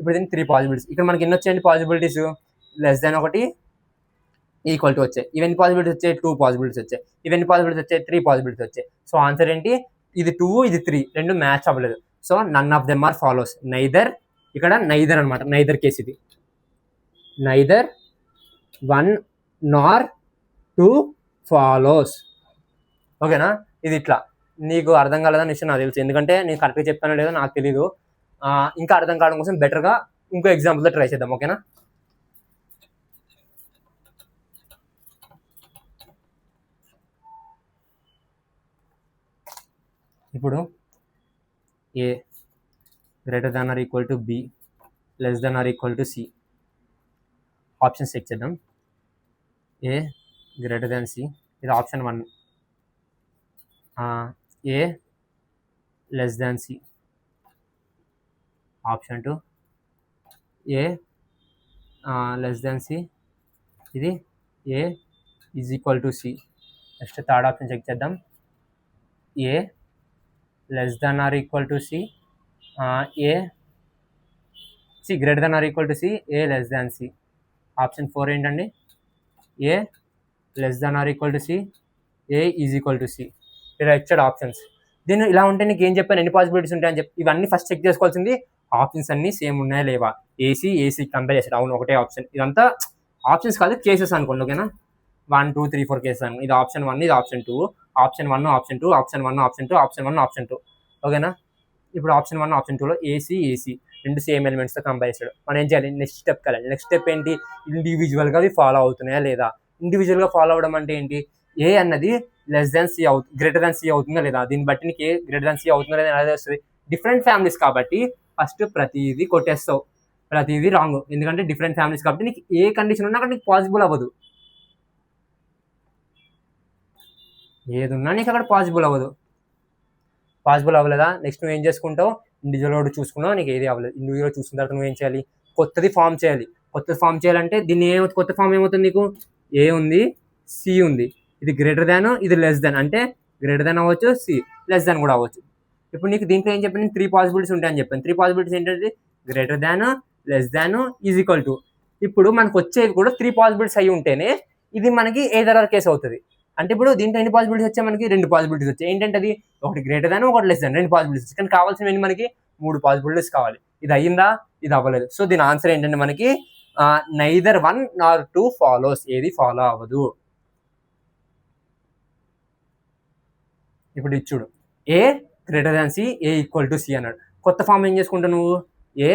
ఇప్పుడు దీనికి 3 పాసిబిలిటీస్. ఇక్కడ మనకి ఎన్ని వచ్చాయండి పాసిబిలిటీస్, లెస్ దాన్ ఒకటి, ఈక్వల్ టు వచ్చాయి. ఇవన్నీ పాసిబిలిటీస్ వచ్చాయి, 2 పాసిబిలిటీస్ వచ్చాయి. ఇవన్నీ పాసిబిలిటీస్ వచ్చాయి, 3 పాసిబిలిటీస్ వచ్చాయి. సో ఆన్సర్ ఏంటి, ఇది 2 ఇది 3 రెండు మ్యాచ్ అవ్వలేదు. So none of them are follows. ఇక్కడ నైదర్ అనమాట, నైదర్ కేసు ఇది. Neither 1 nor 2 follows. ఓకేనా. ఇది ఇట్లా నీకు అర్థం కాలేదని విషయం నాకు తెలుసు, ఎందుకంటే నేను కరెక్ట్గా చెప్పానో లేదో నాకు తెలీదు. ఇంకా అర్థం కావడం కోసం బెటర్గా ఇంకో ఎగ్జాంపుల్తో ట్రై చేద్దాం. ఓకేనా. ఇప్పుడు A greater than are equal to B less than or equal to C. Options check చేద్దాం. ఏ గ్రేటర్ దాన్ సి, ఇది option 1. A less than C. Option 2 A less than C, ఇది A is equal to C. Next third option check చేద్దాం. A less than or equal to C, A C greater than are equal to C, A less than C. Option 4 ఏంటండి? ఏ less than or equal to C, A is equal to C. ఇలా ఇచ్చాడు options. దీన్ని ఇలా ఉంటే నీకు ఏం చెప్పాను, ఎన్ని పాసిబిలిటీస్ ఉంటాయని చెప్పి ఇవన్నీ ఫస్ట్ చెక్ చేసుకోవాల్సింది. ఆప్షన్స్ అన్నీ సేమ్ ఉన్నాయా లేవా, ఏసీ కంపేర్ చేశాడు, అవును ఒకటే ఆప్షన్. ఇదంతా ఆప్షన్స్ కాదు, కేసెస్ అనుకోండి, ఓకేనా? 1 2 3 4 కేసెస్ అను. ఇది ఆప్షన్ 1, ఇది option 2, option 1 option 2, option 1 option 2, option 1 option 2, ఓకేనా? ఇప్పుడు ఆప్షన్ 1 ఆప్షన్ 2లో ఏసీ రెండు సేమ్ ఎలిమెంట్స్తో కంపేర్ చేశాడు. మనం ఏం చేయాలి? నెక్స్ట్ స్టెప్ వెళ్ళాలి. నెక్స్ట్ స్టెప్ ఏంటి? ఇండివిజువల్గా అవి ఫాలో అవుతున్నాయా లేదా. ఇండివిజువల్గా ఫాలో అవ్వడం అంటే ఏంటి? ఏ అన్నది less than C greater than C అవుతుందా లేదా, దీన్ని బట్టి నీకు ఏ గ్రేటర్ దాన్ సి అవుతుందా లేదా ఎలా వస్తుంది? డిఫరెంట్ ఫ్యామిలీస్ కాబట్టి ఫస్ట్ ప్రతిదీ కొట్టేస్తావు, ప్రతిదీ రాంగ్. ఎందుకంటే డిఫరెంట్ ఫ్యామిలీస్ కాబట్టి నీకు ఏ కండిషన్ ఉన్నా అక్కడ నీకు పాసిబుల్ అవ్వదు. ఏది ఉన్నా నీకు అక్కడ పాసిబుల్ అవ్వలేదా? నెక్స్ట్ నువ్వు ఏం చేసుకుంటావు? ఇండివిజువల్ చూసుకున్నావు, నీకు ఏది అవ్వలేదు. ఇండివిజువల్ చూసుకున్న తర్వాత నువ్వు ఏం చేయాలి? కొత్తది ఫామ్ చేయాలంటే దీన్ని కొత్త ఫామ్ ఏమవుతుంది నీకు? ఏ ఉంది, సి ఉంది, ఇది గ్రేటర్ దాన్, ఇది లెస్ దాన్. అంటే గ్రేటర్ దాన్ అవ్వచ్చు, సి లెస్ దాన్ కూడా అవ్వచ్చు. ఇప్పుడు నీకు దీంట్లో ఏం చెప్పాను? 3 పాసిబిలిటీస్ ఉంటాయని చెప్పాను. 3 పాసిబిలిటీస్ ఏంటంటే greater than, less than, is equal to. ఇప్పుడు మనకు వచ్చేది కూడా 3 పాసిబిలిటీస్ అయి ఉంటేనే ఇది మనకి ఏదర్ కేసు అవుతుంది. అంటే ఇప్పుడు దీంట్లో ఎన్ని పాసిబిలిటీస్ వచ్చాయి? మనకి 2 పాసిబిలిటీస్ వచ్చాయి. ఏంటంటే అది ఒకటి గ్రేటర్ దాన్, ఒకటి లెస్ దాన్, 2 పాసిబిలిటీస్ వచ్చాయి. కానీ కావాల్సినవి మనకి 3 పాసిబిలిటీస్ కావాలి. ఇది అయ్యిందా? ఇది అవ్వలేదు. సో దీని ఆన్సర్ ఏంటంటే మనకి నైదర్ 1 నార్ 2 ఫాలోస్. ఏది ఫాలో అవ్వదు. ఇప్పుడు ఇచ్చుడు A greater than C, A equal to C అన్నాడు. కొత్త ఫామ్ ఏం చేసుకుంటావు నువ్వు? A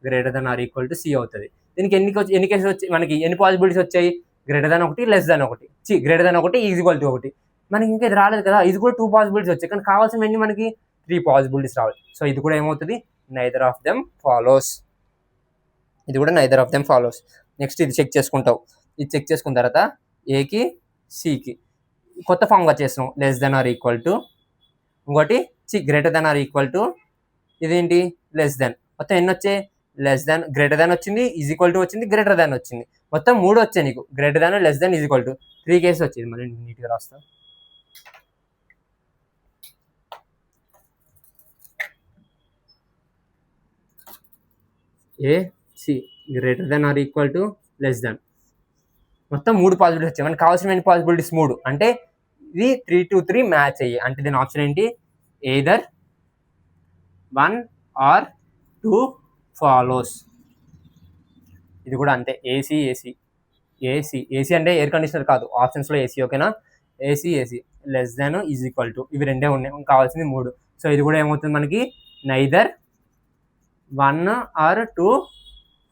greater than are equal to C అవుతుంది. దీనికి ఎన్ని కేసెస్ వచ్చాయి? మనకి ఎన్ని పాసిబిలిటీస్ వచ్చాయి? గ్రేటర్ దాన్ ఒకటి, లెస్ దాన్ ఒకటి, గ్రేటర్ దాన్ ఒకటి, ఈజ్ ఈక్వల్ టు ఒకటి. మనకి ఇంకా ఇది రాలేదు కదా, ఇది కూడా 2 పాసిబిలిటీస్ వచ్చాయి. కానీ కావాల్సినవన్నీ మనకి 3 పాసిబిలిటీస్ రావాలి. సో ఇది కూడా ఏమవుతుంది? Neither of them follows. ఇది కూడా neither of them follows. Next ఇది చెక్ చేసుకుంటావు. ఇది చెక్ చేసుకున్న తర్వాత ఏకి, సికి కొత్త ఫామ్గా చేస్తున్నాం. Less than or equal to, ఇంకోటి greater than or equal to, ఇదేంటి? Less than. మొత్తం ఎన్ని వచ్చాయి? లెస్ దెన్, గ్రేటర్ దెన్ వచ్చింది, ఈజ్ ఈక్వల్ టు వచ్చింది, గ్రేటర్ దెన్ వచ్చింది. మొత్తం 3 వచ్చాయి నీకు. Greater than, less than, is equal to 3 cases వచ్చింది. మళ్ళీ నీట్గా రాస్తా. A C greater than or equal to less than. మొత్తం 3 పాసిబిలిటీస్ వచ్చాయి. మనకు కావాల్సిన పాసిబిలిటీస్ 3. అంటే ఇది 3 to 3 మ్యాచ్ అయ్యి. అంటే దీని ఆప్షన్ ఏంటి? Either 1 or 2 follows. ఇది కూడా అంతే. ఏసీ అంటే ఎయిర్ కండిషనర్ కాదు, ఆప్షన్స్లో ఏసీ, ఓకేనా? AC less than, is equal to, ఇవి రెండే ఉన్నాయి. కావాల్సింది 3. సో ఇది కూడా ఏమవుతుంది మనకి? Neither 1 or 2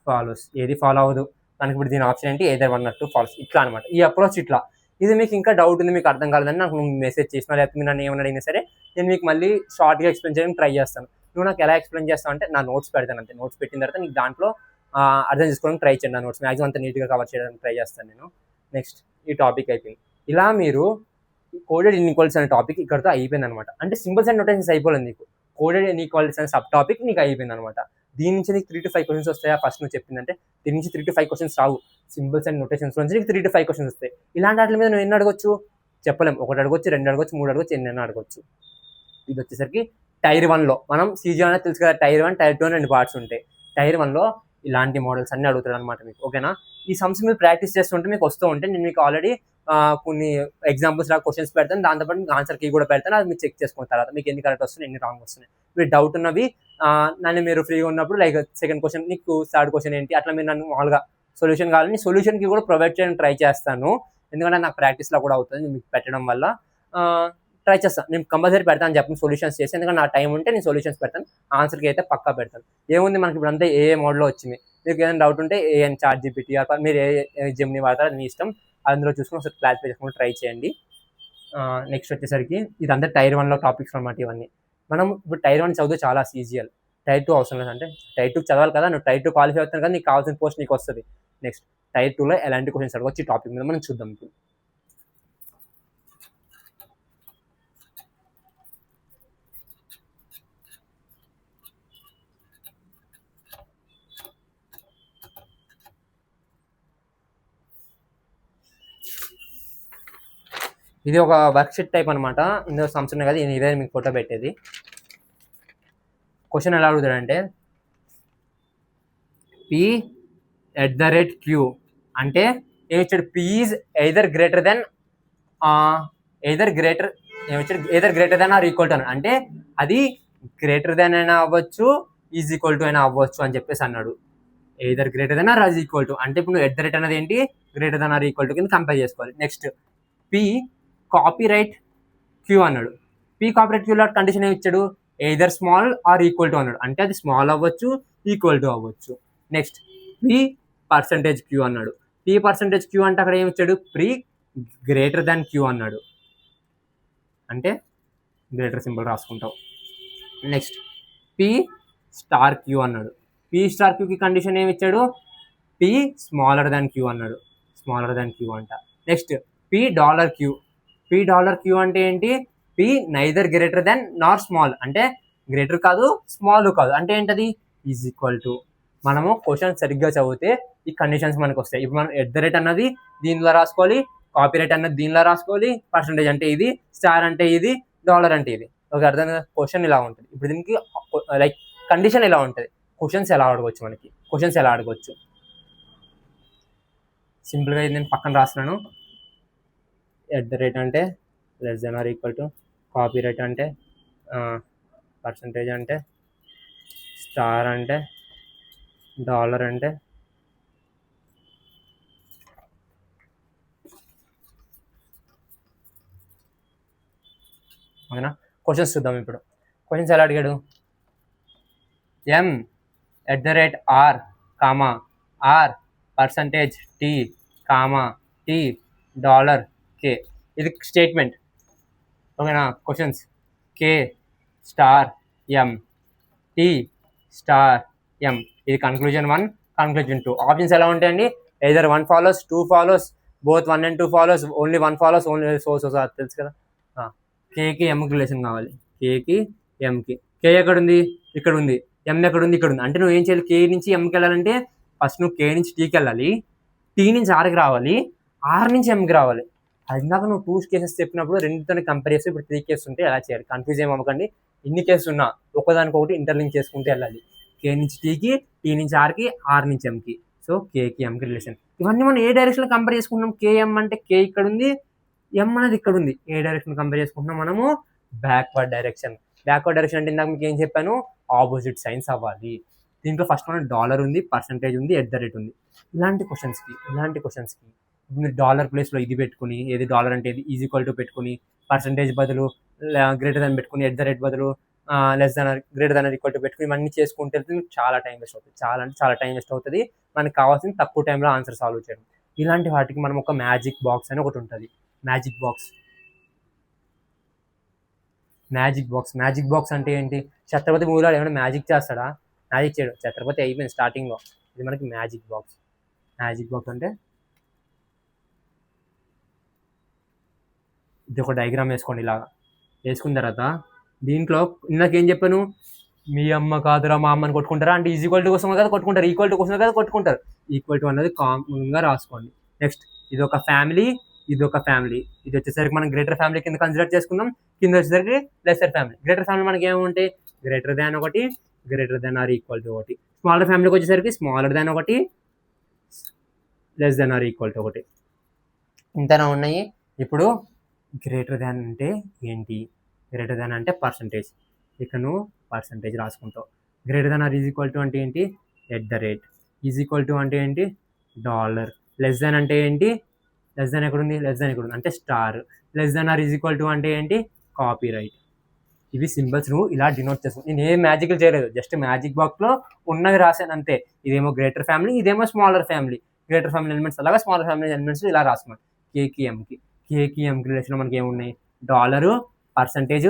follows. ఏది ఫాలో అవ్వదు మనకి. ఇప్పుడు దీని ఆప్షన్ ఏంటి? Either 1 or 2 follows. ఇట్లా అనమాట ఈ అప్రోచ్. ఇట్లా ఇది మీకు ఇంకా డౌట్ ఉంది, మీకు అర్థం కాలేదని నాకు మెసేజ్ చేసినా, లేకపోతే మీరు నన్ను ఏమన్నా అడిగినా సరే నేను మీకు మళ్ళీ షార్ట్గా ఎక్స్ప్లెయిన్ చేయడానికి ట్రై చేస్తాను. నువ్వు నాకు ఎలా ఎక్స్ప్లెయిన్ చేస్తావు అంటే నా నోట్స్ పెడతాను అంతే. నోట్స్ పెట్టిన తర్వాత నీకు దాంట్లో అర్థం చేసుకోవడానికి ట్రై చేయండి. నా నోట్స్ మ్యాక్సిమం అంత నీట్గా కవర్ చేయడానికి ట్రై చేస్తాను నేను. నెక్స్ట్ ఈ టాపిక్ అయిపోయింది. ఇలా మీరు కోడెడ్ ఇన్ఈక్వాలిటీస్ అనే టాపిక్ ఇక్కడతో అయిపోయింది అనమాట. అంటే సింబల్స్ అండ్ నోటేషన్స్ అయిపోలేదు నీకు. కోడెడ్ ఇన్ఈక్వాలిటీస్ అనే సబ్ టాపిక్ నీకు అయిపోయింది అనమాట. దీని నుంచి నీకు 3 to 5 క్వశ్చన్స్ వస్తాయా? ఫస్ట్ నువ్వు చెప్పిందంటే దీని నుంచి 3 to 5 questions Rao. Symbols and notations నుంచి నీకు 3 to 5 క్వశ్చన్స్ వస్తాయి. ఇలాంటి వాటి మీద నువ్వు ఎన్ని అడగొచ్చు? చెప్పలేం. 1 అడగొచ్చు, 2 అడగొచ్చు, 3 అడగొచ్చు, ఎన్నైనా అడగొచ్చు. ఇది వచ్చేసరికి టైర్ 1లో మనం సీజీ అనేది తెలుసు కదా, టైర్ 1 టైర్ 2 అని 2 పార్ట్స్ ఉంటాయి. టైర్ 1లో ఇలాంటి మోడల్స్ అన్ని అడుగుతాడు అనమాట మీకు, ఓకేనా? ఈ సమ్స్ మీరు ప్రాక్టీస్ చేస్తుంటే మీకు వస్తూ ఉంటే నేను మీకు ఆల్రెడీ కొన్ని ఎగ్జాంపుల్స్ లాగా క్వశ్చన్స్ పెడతాను. దాంతోపాటు మీకు ఆన్సర్ కీ కూడా పెడతాను. అది మీరు చెక్ చేసుకున్న తర్వాత మీకు ఎన్ని కరెక్ట్ వస్తున్నాయి, ఎన్ని రాంగ్ వస్తున్నాయి. మీరు డౌట్ ఉన్నవి నన్ను మీరు ఫ్రీగా ఉన్నప్పుడు లైక్ సెకండ్ క్వశ్చన్, నీకు థర్డ్ క్వశ్చన్ ఏంటి, అట్లా మీరు నన్ను మామూలుగా సొల్యూషన్ కావాలని సొల్యూషన్కి కూడా ప్రొవైడ్ చేయడానికి ట్రై చేస్తాను. ఎందుకంటే నాకు ప్రాక్టీస్లో కూడా అవుతుంది మీకు పెట్టడం వల్ల. ట్రై చేస్తాను. నేను కంపల్సరీ పెడతాను చెప్పండి సొల్యూషన్స్ చేసి. ఎందుకంటే నా టైం ఉంటే నేను సొల్యూషన్స్ పెడతాను. ఆన్సర్కి అయితే పక్కా పెడతాను. ఏముంది మనకి ఇప్పుడు అంతా ఏ మోడ్లో వచ్చింది. మీకు ఏదైనా డౌట్ ఉంటే ఏఎన్ చాట్ జీపీటీ మీరు ఏ జెమిని వాడతారో మీ ఇష్టం. అందులో చూసుకుని ఒకసారి క్లారిఫై చేసుకుని ట్రై చేయండి. నెక్స్ట్ వచ్చేసరికి ఇదంతా టైర్ 1లో టాపిక్స్ అనమాట. ఇవన్నీ మనం ఇప్పుడు టైర్ 1 చదివితే చాలా ఈజీఎల్. టైర్ 2 అవసరం లేదు. అంటే టైర్ 2 చదవాలి కదా, నువ్వు టైర్ 2 క్వాలిఫై అవుతాను కదా, నీకు కావాల్సిన పోస్ట్ నీకు వస్తుంది. నెక్స్ట్ టైర్ 2లో ఎలాంటి క్వశ్చన్స్ అడగవచ్చు ఈ టాపిక్ మీద మనం చూద్దాం ఇప్పుడు. ఇది ఒక వర్క్షీట్ టైప్ అనమాట. ఇందులో సమ్స్ ఉన్నాయి కదా, ఇదే మీకు ఫోటో పెట్టేది. క్వశ్చన్ ఎలా అడుగుతాడంటే పి @q అంటే ఏమి ఇచ్చాడు, P is either greater than or equal to అంటే అది గ్రేటర్ దెన్ అయినా అవ్వచ్చు, ఈజ్ ఈక్వల్ టు అయినా అవ్వచ్చు అని చెప్పేసి అన్నాడు. Either greater than or is equal to అంటే ఇప్పుడు నువ్వు అనేది ఏంటి, greater than or equal to కింద కంపేర్ చేసుకోవాలి. నెక్స్ట్ పి కాపీరైట్ క్యూ అన్నాడు. పి కాపీరైట్ క్యూలో కండిషన్ ఏమి ఇచ్చాడు, either small or equal to అన్నాడు. అంటే అది స్మాల్ అవ్వచ్చు, ఈక్వల్ టు అవ్వచ్చు. నెక్స్ట్ పి పర్సంటేజ్ క్యూ అన్నాడు. పి పర్సంటేజ్ క్యూ అంటే అక్కడ ఏమి ఇచ్చాడు, ప్రీ గ్రేటర్ దాన్ క్యూ అన్నాడు. అంటే గ్రేటర్ సింబల్ రాసుకుంటావు. నెక్స్ట్ పి స్టార్ క్యూ అన్నాడు. పి స్టార్ క్యూకి కండిషన్ ఏమి ఇచ్చాడు, పి స్మాలర్ దాన్ క్యూ అన్నాడు. స్మాలర్ దాన్ క్యూ అంట. Next P dollar Q. P dollar Q అంటే ఏంటి, P neither greater than nor small అంటే గ్రేటర్ కాదు స్మాల్ కాదు అంటే ఏంటది, ఈజ్ ఈక్వల్ టు. మనము క్వశ్చన్ సరిగ్గా చదివితే ఈ కండిషన్స్ మనకు వస్తాయి. ఇప్పుడు మనం అన్నది దీనిలో రాసుకోవాలి, కాపీరైట్ అన్నది దీనిలో రాసుకోవాలి, పర్సంటేజ్ అంటే ఇది, స్టార్ అంటే ఇది, డాలర్ అంటే ఇది. ఒక అర్థం కదా, క్వశ్చన్ ఇలా ఉంటుంది. ఇప్పుడు దీనికి లైక్ కండిషన్ ఇలా ఉంటుంది, క్వశ్చన్స్ ఎలా అడగవచ్చు, క్వశ్చన్స్ ఎలా అడగవచ్చు. సింపుల్గా ఇది నేను పక్కన రాస్తున్నాను. అంటే less than or equal to, copyright అంటే పర్సంటేజ్ అంటే, స్టార్ అంటే, డాలర్ అంటే, ఓకేనా. క్వశ్చన్స్ చూద్దాం ఇప్పుడు. క్వశ్చన్స్ ఎలా అడిగాడు, m@r comma R percentage T comma T dollar K. ఇది స్టేట్మెంట్, ఓకేనా. Questions K star M, T star M. ఇది కన్క్లూజన్ 1, కన్క్లూజన్ 2. ఆప్షన్స్ ఎలా ఉంటాయండి, either 1 follows, 2 follows, both 1 and 2 follows, only 1 follows, only so తెలుసు కదా. కేకి ఎంకి రిలేషన్ కావాలి, కేకి ఎంకి. కే ఎక్కడుంది, ఇక్కడ ఉంది. ఎం ఎక్కడుంది, ఇక్కడ ఉంది. అంటే నువ్వు ఏం చేయాలి, కే నుంచి ఎంకి వెళ్ళాలంటే ఫస్ట్ నువ్వు కే నుంచి టీకి వెళ్ళాలి, టీ నుంచి ఆర్కి రావాలి, ఆర్ నుంచి ఎంకి రావాలి. అది ఇందాక నువ్వు 2 కేసెస్ చెప్పినప్పుడు రెండుతో కంపేర్ చేస్తే ఇప్పుడు 3 కేసెస్ ఉంటే ఎలా చేయాలి, కన్ఫ్యూజ్ ఏమవ్వకండి. ఇన్ని కేసెస్ ఉన్నా ఒకదానికొకటి ఇంటర్లింక్ చేసుకుంటే వెళ్ళాలి. కే నుంచి టీకి, టీ నుంచి ఆర్కి, ఆర్ నుంచి ఎంకి. సో కేకి ఎంకి రిలేషన్. ఇవన్నీ మనం ఏ డైరెక్షన్లో కంపేర్ చేసుకుంటున్నాం, కేఎం అంటే కే ఇక్కడ ఉంది, ఎం అనేది ఇక్కడ ఉంది. ఏ డైరెక్షన్ కంపేర్ చేసుకుంటున్నాం మనము, బ్యాక్వర్డ్ డైరెక్షన్. బ్యాక్వర్డ్ డైరెక్షన్ అంటే ఇందాక మీకు ఏం చెప్పాను, ఆపోజిట్ సైన్స్ అవ్వాలి. దీంట్లో ఫస్ట్ మనం డాలర్ ఉంది, పర్సంటేజ్ ఉంది, ఉంది. ఇలాంటి క్వశ్చన్స్కి మీరు డాలర్ ప్లేస్లో ఇది పెట్టుకుని, ఏది డాలర్ అంటే ఇది ఈజ్ ఈక్వల్ టు పెట్టుకుని, పర్సంటేజ్ బదులు గ్రేటర్ దాన్ పెట్టుకుని, బదులు less than greater than equal to పెట్టుకుని ఇవన్నీ చేసుకుంటే చాలా టైం వేస్ట్ అవుతుంది. చాలా టైం వేస్ట్ అవుతుంది. మనకు కావాల్సింది తక్కువ టైంలో ఆన్సర్ సాల్వ్ చేయడం. ఇలాంటి వాటికి మనం ఒక మ్యాజిక్ బాక్స్ అని ఒకటి ఉంటుంది. మ్యాజిక్ బాక్స్ అంటే ఏంటి, ఛత్రపతి మూవీలో ఏమైనా మ్యాజిక్ చేస్తాడా, మ్యాజిక్ చేయడం. ఛత్రపతి అయిపోయింది స్టార్టింగ్లో. ఇది మనకి మ్యాజిక్ బాక్స్ అంటే ఇది ఒక డయాగ్రామ్ వేసుకోండి. ఇలాగా వేసుకున్న తర్వాత దీంట్లో ఇందాకేం చెప్పాను, మీ అమ్మ కాదురా మా అమ్మని కొట్టుకుంటారా అంటే ఈజ్ ఈక్వల్ టు కోసం కదా కొట్టుకుంటారు, ఈక్వల్ టు కోసం కదా కొట్టుకుంటారు. ఈక్వల్ టు అనేది కామన్గా రాసుకోండి. నెక్స్ట్ ఇది ఒక ఫ్యామిలీ, ఇది ఒక ఫ్యామిలీ. ఇది వచ్చేసరికి మనం గ్రేటర్ ఫ్యామిలీ కింద కన్సిడర్ చేసుకుందాం. కింద వచ్చేసరికి లెసర్ ఫ్యామిలీ. గ్రేటర్ ఫ్యామిలీ మనకి ఏముంటాయి, గ్రేటర్ దాన్ ఒకటి, greater than are equal to ఒకటి. స్మాలర్ ఫ్యామిలీకి వచ్చేసరికి స్మాలర్ దాన్ ఒకటి, less than or equal to ఒకటి. ఇంతనా ఉన్నాయి. ఇప్పుడు గ్రేటర్ దాన్ అంటే ఏంటి, గ్రేటర్ దాన్ అంటే పర్సంటేజ్. ఇక్కడ నువ్వు పర్సంటేజ్ రాసుకుంటావు. Greater than or is equal to అంటే ఏంటి, ఈజ్ ఈక్వల్ టు అంటే ఏంటి, డాలర్. లెస్ దాన్ అంటే ఏంటి, లెస్ దాన్ ఎక్కడుంది, అంటే star. Less than or is equal to అంటే ఏంటి, కాపీరైట్. ఇవి సింబల్స్ నువ్వు ఇలా డినోట్ చేస్తావు. నేను ఏం మ్యాజిక్ చేయలేదు, జస్ట్ మ్యాజిక్ బాక్స్లో ఉన్నవి రాశాను అంతే. ఇదేమో గ్రేటర్ ఫ్యామిలీ, ఇదేమో smaller family. Greater family elements అలాగా స్మాలర్ ఫ్యామిలీ ఎలిమెంట్స్ ఇలా రాసుకున్నాను. కేకి ఎంకి రిలేషన్ మనకి ఏమున్నాయి, డాలరు, పర్సంటేజ్,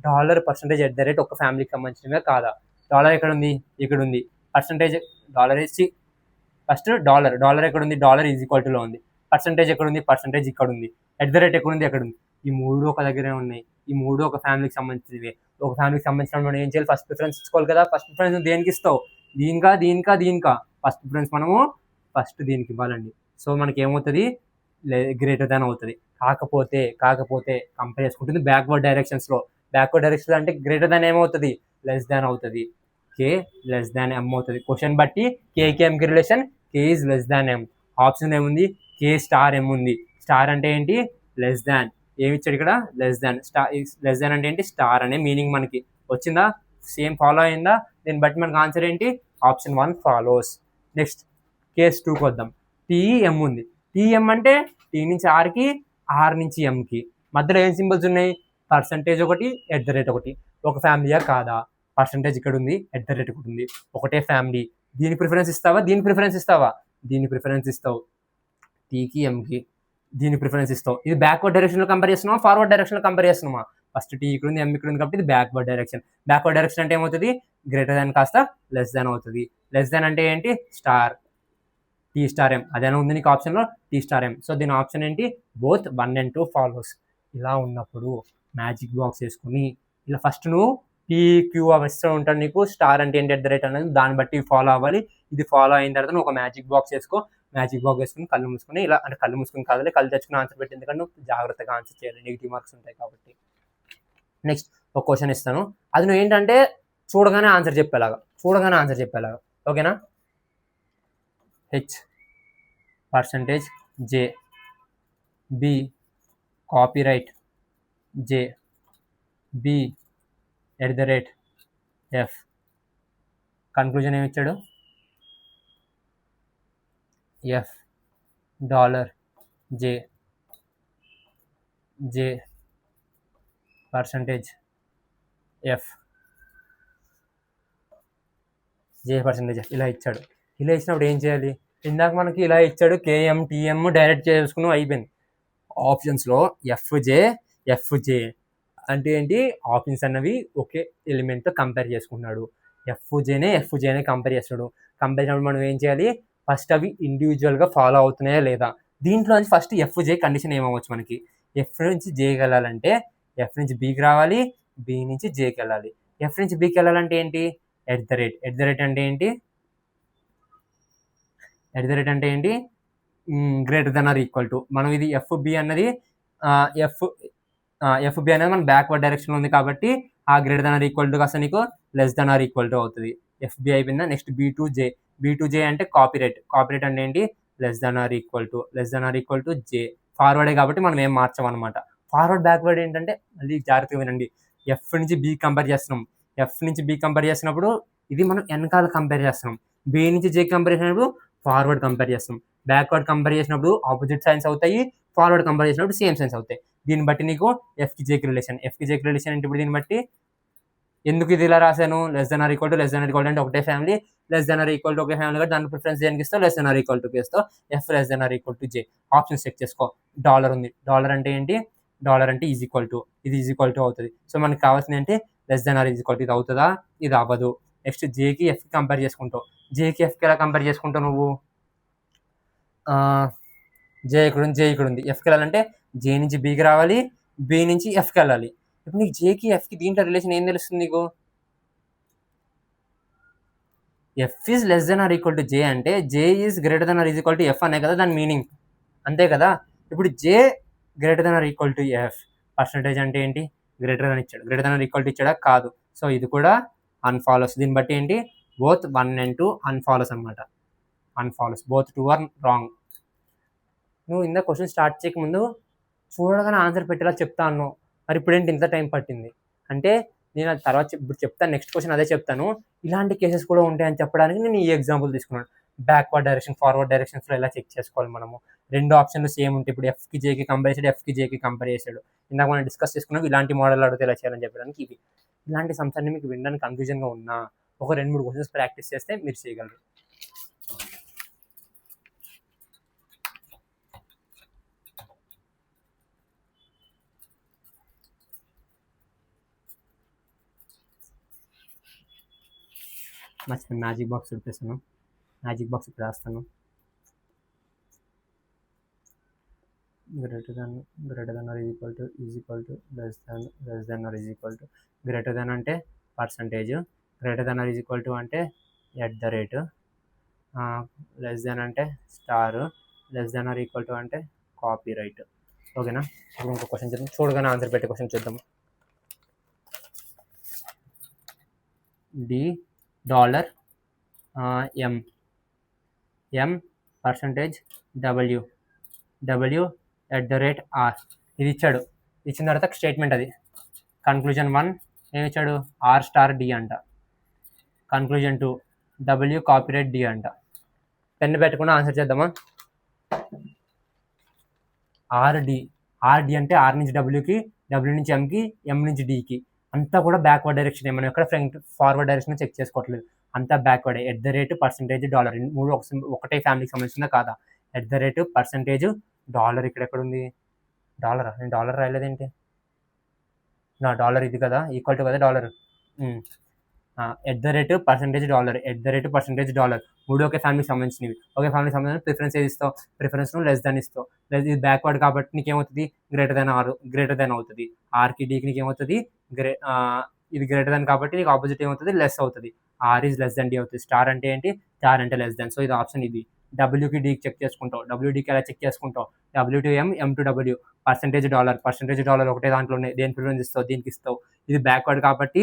డాలర్, పర్సంటేజ్, ఒక ఫ్యామిలీకి సంబంధించినవే కాదా. డాలర్ ఎక్కడ ఉంది, ఇక్కడ ఉంది. పర్సంటేజ్ డాలర్ ఇచ్చి ఫస్ట్ డాలర్ ఎక్కడ ఉంది, డాలర్ ఈజ్ ఈక్వల్ టులో ఉంది. పర్సంటేజ్ ఎక్కడ ఉంది, పర్సంటేజ్ ఇక్కడ ఉంది. ఎక్కడ ఉంది, ఎక్కడ ఉంది. ఈ మూడు ఒక దగ్గరే ఉన్నాయి. ఈ మూడు ఒక ఫ్యామిలీకి సంబంధించినవి. ఒక ఫ్యామిలీకి సంబంధించిన మనం ఏం చేయాలి, ఫస్ట్ ప్రిఫరెన్స్ ఇచ్చుకోవాలి కదా. ఫస్ట్ ప్రిఫరెన్స్ దేనికి ఇస్తావు, దీనికా. ఫస్ట్ ప్రిఫరెన్స్ మనము ఫస్ట్ దీనికి ఇవ్వాలండి. సో మనకి ఏమవుతుంది, గ్రేటర్ దాన్ అవుతుంది. కాకపోతే కంపేర్ చేసుకుంటుంది బ్యాక్వర్డ్ డైరెక్షన్స్లో. బ్యాక్వర్డ్ డైరెక్షన్స్ అంటే గ్రేటర్ దాన్ ఏమవుతుంది, లెస్ దాన్ అవుతుంది. కే లెస్ దాన్ ఎం అవుతుంది. క్వశ్చన్ బట్టి కేకి ఎంకి relation K is less than M. Option ఏముంది, కే స్టార్ ఎం ఉంది. స్టార్ అంటే ఏంటి, లెస్ దాన్. ఏమి ఇచ్చాడు ఇక్కడ, లెస్ దాన్. లెస్ దాన్ అంటే ఏంటి, స్టార్ అనే మీనింగ్ మనకి వచ్చిందా, సేమ్ ఫాలో అయిందా. దీన్ని బట్టి మనకు ఆన్సర్ ఏంటి, ఆప్షన్ 1 ఫాలోస్. నెక్స్ట్ కేస్ 2కి వద్దాం. టీఎం ఉంది. టీఎం అంటే టీ నుంచి ఆర్కి, ఆర్ నుంచి ఎంకి మధ్యలో ఏం సింబల్స్ ఉన్నాయి, పర్సంటేజ్ ఒకటి, ఎట్ ద రేట్ ఒకటి. ఒక ఫ్యామిలీయా కాదా, పర్సంటేజ్ ఇక్కడ ఉంది, ఎట్ ద రేట్ ఒకటి ఉంది, ఒకటే ఫ్యామిలీ. దీని ప్రిఫరెన్స్ ఇస్తావా, దీని ప్రిఫరెన్స్ ఇస్తావా, దీని ప్రిఫరెన్స్ ఇస్తావు. టీకి ఎంకి దీని ప్రిఫరెన్స్ ఇస్తావు. ఇది బ్యాక్వర్డ్ డైరెక్షన్లో కంపేర్ చేస్తున్నావా, ఫార్వర్డ్ డైరెక్షన్లో కంపేర్ చేస్తున్నావా. ఫస్ట్ టీ ఇక్కడ ఉంది, ఎం ఇక్కడ ఉంది కాబట్టి ఇది బ్యాక్వర్డ్ డైరెక్షన్. బ్యాక్వర్డ్ డైరెక్షన్ అంటే ఏమవుతుంది, గ్రేటర్ దాన్ కాస్త లెస్ దాన్ అవుతుంది. లెస్ దాన్ అంటే ఏంటి, స్టార్. టీ స్టార్ ఎం అదేనా ఉంది నీకు ఆప్షన్లో, టీ స్టార్ ఎం. సో దీని ఆప్షన్ ఏంటి, బోత్ 1 and 2 ఫాలోస్. ఇలా ఉన్నప్పుడు మ్యాజిక్ బాక్స్ వేసుకుని ఇలా ఫస్ట్ నువ్వు టీ క్యూ అవస్థ ఉంటాడు నీకు, స్టార్ అంటే ఏంటి, ఎట్ ద రేట్ అనేది దాన్ని బట్టి ఫాలో అవ్వాలి. ఇది ఫాలో అయిన తర్వాత నువ్వు ఒక మ్యాజిక్ బాక్స్ వేసుకో. మ్యాజిక్ బాక్స్ వేసుకుని కళ్ళు మూసుకుని ఇలా, అంటే కళ్ళు మూసుకుని కాదు, కళ్ళు తెచ్చుకుని ఆన్సర్ పెట్టి, ఎందుకంటే నువ్వు జాగ్రత్తగా ఆన్సర్ చేయాలి, నెగిటివ్ మార్క్స్ ఉంటాయి కాబట్టి. నెక్స్ట్ ఒక క్వశ్చన్ ఇస్తాను, అది నువ్వు ఏంటంటే చూడగానే ఆన్సర్ చెప్పేలాగా, ఓకేనా. H percentage J, B copyright J, B at the rate F. Conclusion ఏమి ఇచ్చాడు, F dollar J, J percentage F, J percentage F ఇలా ఇచ్చాడు. ఇలా ఇచ్చినప్పుడు ఏం చేయాలి, ఇందాక మనకి ఇలా ఇచ్చాడు కేఎం టీఎం డైరెక్ట్ చేసుకుని అయిపోయింది. ఆప్షన్స్లో ఎఫ్జే అంటే ఏంటి, ఆప్షన్స్ అన్నవి ఒకే ఎలిమెంట్తో కంపేర్ చేసుకున్నాడు. ఎఫ్జేనే కంపేర్ చేస్తాడు. కంపేర్ చేసినప్పుడు మనం ఏం చేయాలి, ఫస్ట్ అవి ఇండివిజువల్గా ఫాలో అవుతున్నాయా లేదా. దీంట్లో నుంచి ఫస్ట్ ఎఫ్జే కండిషన్ ఏమవచ్చు మనకి, ఎఫ్ నుంచి జేకి వెళ్ళాలంటే ఎఫ్ నుంచి బీకి రావాలి, బి నుంచి జేకి వెళ్ళాలి. ఎఫ్ నుంచి బీకి వెళ్ళాలంటే ఏంటి, ఎట్ ద రేట్ అంటే ఏంటి, greater than or equal to. మనం ఇది ఎఫ్బి అన్నది ఎఫ్బి అనేది మన బ్యాక్వర్డ్ డైరెక్షన్లో ఉంది కాబట్టి ఆ greater than or equal to కాస్త నీకు less than or equal to అవుతుంది. ఎఫ్బి అయిపోయిందా. నెక్స్ట్ బి2జే అంటే కాపీరైట్ అంటే ఏంటి, less than or equal to J. ఫార్వర్డే కాబట్టి మనం ఏం మార్చమన్నమాట. ఫార్వర్డ్ బ్యాక్వర్డ్ ఏంటంటే మళ్ళీ జాగ్రత్తగా వినండి, ఎఫ్ నుంచి బి కంపేర్ చేసినప్పుడు ఇది మనం వెనకాల కంపేర్ చేస్తున్నాం. బి నుంచి జే కంపేర్ చేసినప్పుడు ఫార్వర్డ్ కంపేర్ చేస్తాం. బ్యాక్వర్డ్ కంపేర్ చేసినప్పుడు ఆపోజిట్ సైన్స్ అవుతాయి, ఫార్వర్డ్ కంపేర్ చేసినప్పుడు సేమ్ సైన్స్ అవుతాయి. దీన్ని బట్టి నీకు ఎఫ్కి జేకి రిలేషన్ అంటే ఇప్పుడు దీన్ని బట్టి ఎందుకు ఇది ఇలా రాశాను, less than or equal to అంటే ఒకటే family, less than or equal to ఒకే ఫ్యామిలీ కాబట్టి దాని ప్రిఫరెన్స్ దేనికి ఇస్తావు, less than or equal to ఇస్తావు. F less than or equal to J. Options check చేసుకో. డాలర్ ఉంది, డాలర్ అంటే ఏంటి, ఈజ్ ఈక్వల్ టు, ఇది ఈజ్ ఈక్వల్ టు అవుతుంది. సో మనకి కావాల్సింది ఏంటి, less than or is equal to. ఇది అవుతుందా, ఇది అవ్వదు. నెక్స్ట్ జేకి ఎఫ్కి కంపేర్ చేసుకుంటావు. జేకి ఎఫ్కి ఎలా కంపేర్ చేసుకుంటావు నువ్వు, జే ఇక్కడ ఉంది, ఎఫ్కి వెళ్ళాలంటే జే నుంచి బీకి రావాలి, బి నుంచి ఎఫ్కి వెళ్ళాలి. ఇప్పుడు నీకు జేకి ఎఫ్కి దీంట్లో రిలేషన్ ఏం తెలుస్తుంది నీకు, F is less than or equal to J అంటే J is greater than or is equal to F అనే కదా దాని మీనింగ్, అంతే కదా. ఇప్పుడు J greater than or equal to F, percentage అంటే ఏంటి, గ్రేటర్ దెన్ ఇచ్చాడు, greater than or equal to ఇచ్చాడా, కాదు. సో ఇది కూడా అన్ఫాలోస్. దీన్ని బట్టి ఏంటి, బోత్ 1 and 2 అన్ఫాలోస్ అనమాట. Both 2 are wrong. నువ్వు ఇందా క్వశ్చన్ స్టార్ట్ చేయకముందు చూడగానే ఆన్సర్ పెట్టేలా చెప్తా అన్నావు, మరి ఇప్పుడేంటి ఇంత టైం పట్టింది అంటే, నేను అది తర్వాత ఇప్పుడు చెప్తాను, నెక్స్ట్ క్వశ్చన్ అదే చెప్తాను. ఇలాంటి కేసెస్ కూడా ఉంటాయని చెప్పడానికి నేను ఈ ఎగ్జాంపుల్ తీసుకున్నాను. బ్యాక్వర్డ్ డైరెక్షన్, ఫార్వర్డ్ డైరెక్షన్స్లో ఎలా చెక్ చేసుకోవాలి మనము. రెండు ఆప్షన్లు సేమ్ ఉంటాయి. ఇప్పుడు ఎఫ్కి జేకి కంపేర్ చేసాడు, ఎఫ్కి జేకి కంపేర్ చేశాడు. ఇందాక మనం డిస్కస్ చేసుకున్నాం ఇలాంటి మోడల్ అడిగితే ఎలా చేయాలని చెప్పడానికి. ఇవి ఇలాంటి సంస్థని మీకు వినడానికి కన్ఫ్యూజన్గా ఉన్నా ఒక 2-3 క్వశ్చన్స్ ప్రాక్టీస్ చేస్తే మీరు చేయగలరు. మర్చిపోయి మ్యాజిక్ బాక్స్ చూపిస్తాను. మ్యాజిక్ బాక్స్ ఇప్పుడు రాస్తాను. Greater than or equal to, less than or equal to. Greater than అంటే percentage, greater than or equal to అంటే at the rate, less than అంటే star, less than or equal to అంటే copyright. ఓకేనా? ఇప్పుడు ఇంకో question చూద్దాం. చూడగానే answer పెట్టే క్వశ్చన్ చూద్దాం. డి డాలర్ ఎం పర్సంటేజ్ డబ్ల్యూ @r ఇది ఇచ్చాడు. ఇచ్చిన తర్వాత స్టేట్మెంట్ అది. కన్క్లూజన్ 1 ఏమి ఇచ్చాడు? r*d అంట. కన్క్లూజన్ 2 డబ్ల్యూ కాపీరైట్ డి అంట. పెన్ను పెట్టకుండా ఆన్సర్ చేద్దామా? ఆర్డి అంటే ఆర్ నుంచి డబ్ల్యూకి, డబ్ల్యూ నుంచి ఎంకి, ఎం నుంచి డికి అంతా కూడా బ్యాక్వర్డ్ డైరెక్షన్. మనం ఎక్కడ ఫ్రంట్ ఫార్వర్డ్ డైరెక్షన్ చెక్ చేసుకోవట్లేదు, అంతా బ్యాక్వర్డ్. $%, మూడు ఒకటే ఫ్యామిలీకి సంబంధించిందా కాదా? $%, ఇక్కడ ఉంది డాలరా? నేను డాలర్ రాయలేదేంటి? నా డాలర్ ఇది కదా, ఈక్వల్ టు కదా డాలర్. $%, మూడు ఒకే ఫ్యామిలీకి సంబంధించినవి. ఒకే ఫ్యామిలీకి సంబంధించిన ప్రిఫరెన్స్ ఏది ఇస్తావు? ప్రిఫరెన్స్ లెస్ దాన్ ఇస్తావు. ఇది బ్యాక్వర్డ్ కాబట్టి నీకేమవుతుంది? గ్రేటర్ దాన్ అవుతుంది. ఆర్కి డీకి నీకు ఏమవుతుంది? ఇది గ్రేటర్ దాన్ కాబట్టి నీకు ఆపోజిట్ ఏమవుతుంది? లెస్ అవుతుంది. R is less than D అవుతుంది. స్టార్ అంటే ఏంటి? స్టార్ అంటే లెస్ దాన్. సో ఇది ఆప్షన్ ఇది. డబ్ల్యూకి డీకి చెక్ చేసుకుంటావు. డబ్ల్యూడీకి ఎలా చెక్ చేసుకుంటావు? W to M to W. $%, ఒకటే దాంట్లో ఉన్నాయి. దేని ప్రిఫరెన్స్ ఇస్తావు? దీనికి ఇస్తావు. ఇది బ్యాక్వర్డ్ కాబట్టి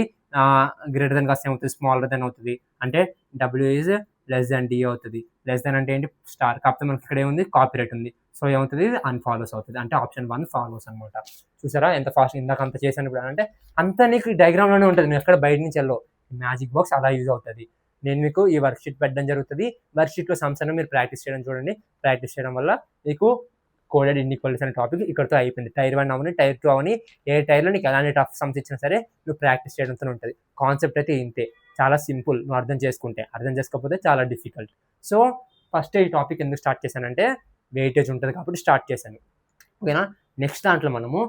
గ్రేటర్ దాన్ కాస్త ఏమవుతుంది? స్మాలర్ దాన్ అవుతుంది. అంటే W is less than D అవుతుంది. లెస్ దాన్ అంటే ఏంటి? స్టార్. కాకపోతే మనకి ఇక్కడ ఏముంది? కాపీరైట్ ఉంది. సో ఏమవుతుంది? అన్ఫాలోస్ అవుతుంది. అంటే ఆప్షన్ 1 ఫాలోస్ అనమాట. చూసారా ఎంత ఫాస్ట్? ఇందాక అంత చేశాను. ఇప్పుడు అంటే అంతా నీకు డయాగ్రామ్లోనే ఉంటుంది. నువ్వు ఎక్కడ బయట నుంచి వెళ్ళవు. మ్యాజిక్ బాక్స్ అలా యూజ్ అవుతుంది. నేను మీకు ఈ వర్క్షీట్ పెట్టడం జరుగుతుంది. వర్క్షీట్లో సమ్స్ అన్ని మీరు ప్రాక్టీస్ చేయడం చూడండి. ప్రాక్టీస్ చేయడం వల్ల మీకు కోడెడ్ ఇన్ఈక్వాలిటీస్ అనే టాపిక్ ఇక్కడతో అయిపోయింది. టైర్ 1 అవని, టైర్ 2 అవని, ఏ టైర్లో నీకు ఎలాంటి టఫ్ సమ్స్ ఇచ్చినా సరే నువ్వు ప్రాక్టీస్ చేయడంతో ఉంటుంది. కాన్సెప్ట్ అయితే ఇంతే, చాలా సింపుల్. నువ్వు అర్థం చేసుకుంటే. అర్థం చేసుకోకపోతే చాలా డిఫికల్ట్. సో ఫస్ట్ ఈ టాపిక్ ఎందుకు స్టార్ట్ చేశానంటే వెయిటేజ్ ఉంటుంది కాబట్టి స్టార్ట్ చేశాను. ఓకేనా? నెక్స్ట్ దాంట్లో మనము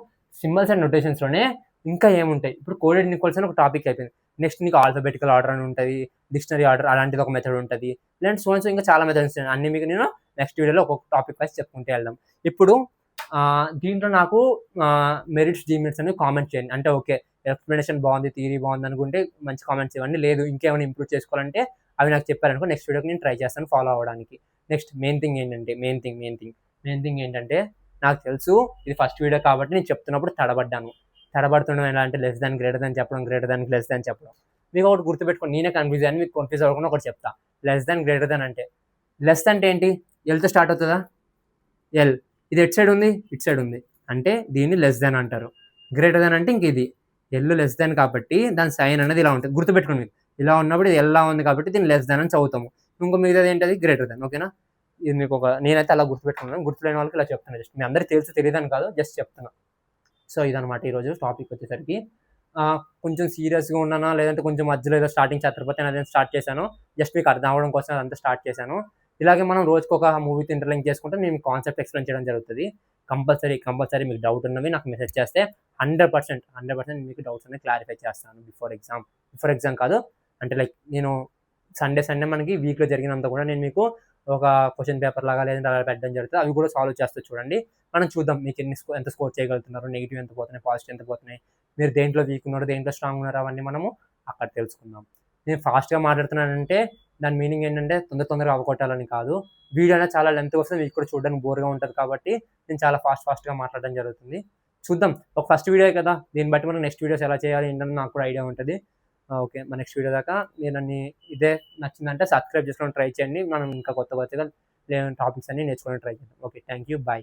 సింబల్స్ అండ్ నొటేషన్స్లోనే ఇంకా ఏముంటాయి. ఇప్పుడు కోడెడ్ ఇన్ఈక్వాలిటీస్ అని ఒక టాపిక్ అయిపోయింది. నెక్స్ట్ నీకు ఆల్ఫాబెటికల్ ఆర్డర్ అని ఉంటుంది, డిక్షనరీ ఆర్డర్ అలాంటిది ఒక మెథడ్ ఉంటుంది. ఇలాంటి సో ఇంకా చాలా మెథడ్స్ అన్ని మీకు నేను నెక్స్ట్ వీడియోలో ఒక్కొక్క టాపిక్ వైజ్ చెప్పుకుంటూ వెళ్దాం. ఇప్పుడు దీంట్లో నాకు మెరిట్స్ డిమెరిట్స్ అని కామెంట్ చేయండి. అంటే ఓకే ఎక్స్ప్లెనేషన్ బాగుంది, థియరీ బాగుంది అనుకుంటే మంచి కామెంట్స్ ఇవ్వండి. లేదు ఇంకేమైనా ఇంప్రూవ్ చేసుకోవాలంటే అవి నాకు చెప్పారనుకో నెక్స్ట్ వీడియోకి నేను ట్రై చేస్తాను ఫాలో అవ్వడానికి. నెక్స్ట్ మెయిన్ థింగ్ ఏంటంటే నాకు తెలుసు ఇది ఫస్ట్ వీడియో కాబట్టి నేను చెప్తున్నప్పుడు తడబడుతుండడం ఎలా అంటే లెస్ దాన్ గ్రేటర్ దాన్ చెప్పడం, గ్రేటర్ దాన్ లెస్ దాన్ చెప్పడం. మీకు ఒకటి గుర్తుపెట్టుకోండి, నేనే కన్ఫ్యూజ్ అని మీకు కన్ఫ్యూజ్ అవ్వకుండా ఒకటి చెప్తా. లెస్ దాన్ గ్రేటర్ దాన్ అంటే లెస్ అంటే ఏంటి? ఎల్తో స్టార్ట్ అవుతుందా? ఎల్. ఇది ఎట్ సైడ్ ఉంది, ఇట్ సైడ్ ఉంది అంటే దీన్ని లెస్ దాన్ అంటారు. గ్రేటర్ దాన్ అంటే ఇంక ఇది ఎల్ లెస్ దాన్ కాబట్టి దాని సైన్ అనేది ఇలా ఉంటుంది. గుర్తుపెట్టుకోండి, ఇలా ఉన్నప్పుడు ఇది ఎలా ఉంది కాబట్టి దీన్ని లెస్ దాన్ అని చదువుతాము. ఇంకో మిగతాది ఏంటది? Greater than. ఓకేనా? ఇది మీకు నేనైతే అలా గుర్తుపెట్టుకున్నాను. గుర్తులేని వాళ్ళకి ఇలా చెప్తాను. జస్ట్ మీ అందరికీ తెలుసు తెలియదని కాదు, జస్ట్ చెప్తున్నా. సో ఇదనమాట ఈరోజు టాపిక్ వచ్చేసరికి. కొంచెం సీరియస్గా ఉన్నానా లేదంటే కొంచెం మధ్యలో ఏదో స్టార్టింగ్ ఛత్రపతి అనేది స్టార్ట్ చేశాను. జస్ట్ మీకు అర్థం అవ్వడం కోసం అదంతా స్టార్ట్ చేశాను. ఇలాగే మనం రోజుకి ఒక మూవీతో ఇంటర్లింక్ చేసుకుంటే నేను కాన్సెప్ట్ ఎక్స్ప్లెయిన్ చేయడం జరుగుతుంది. కంపల్సరీ మీకు డౌట్ ఉన్నవి నాకు మెసేజ్ చేస్తే 100% మీకు డౌట్స్ అనేవి క్లారిఫై చేస్తాను బిఫోర్ ఎగ్జామ్ కాదు. అంటే లైక్ నేను సండే మనకి వీక్లో జరిగినంత కూడా నేను మీకు ఒక క్వశ్చన్ పేపర్ లాగా లేదంటే అలా పెట్టడం జరుగుతుంది. అవి కూడా సాల్వ్ చేస్తూ చూడండి. మనం చూద్దాం మీకు ఎంత స్కోర్ చేయగలుగుతున్నారు, నెగిటివ్ ఎంత పోతున్నాయి, పాజిటివ్ ఎంత పోతున్నాయి, మీరు దేంట్లో వీక్ ఉన్నారు, దేంట్లో స్ట్రాంగ్ ఉన్నారు, అవన్నీ మనము అక్కడ తెలుసుకుందాం. నేను ఫాస్ట్గా మాట్లాడుతున్నానంటే దాని మీనింగ్ ఏంటంటే తొందరగా అవగొట్టాలని కాదు. వీడియో అనేది చాలా లెంత్ వస్తుంది, మీకు కూడా చూడడానికి బోర్గా ఉంటుంది కాబట్టి నేను చాలా ఫాస్ట్గా మాట్లాడడం జరుగుతుంది. చూద్దాం. ఒక ఫస్ట్ వీడియో కదా, దీన్ని బట్టి మనం నెక్స్ట్ వీడియోస్ ఎలా చేయాలి ఏంటని నాకు కూడా ఐడియా ఉంటుంది. ఓకే, మన నెక్స్ట్ వీడియో దాకా నేను ఇదే నచ్చిందంటే సబ్స్క్రైబ్ చేసుకోవడం ట్రై చేయండి. మనం ఇంకా కొత్తగా టాపిక్స్ అన్ని నేర్చుకోవడానికి ట్రై చేద్దాం. Okay, thank you, bye.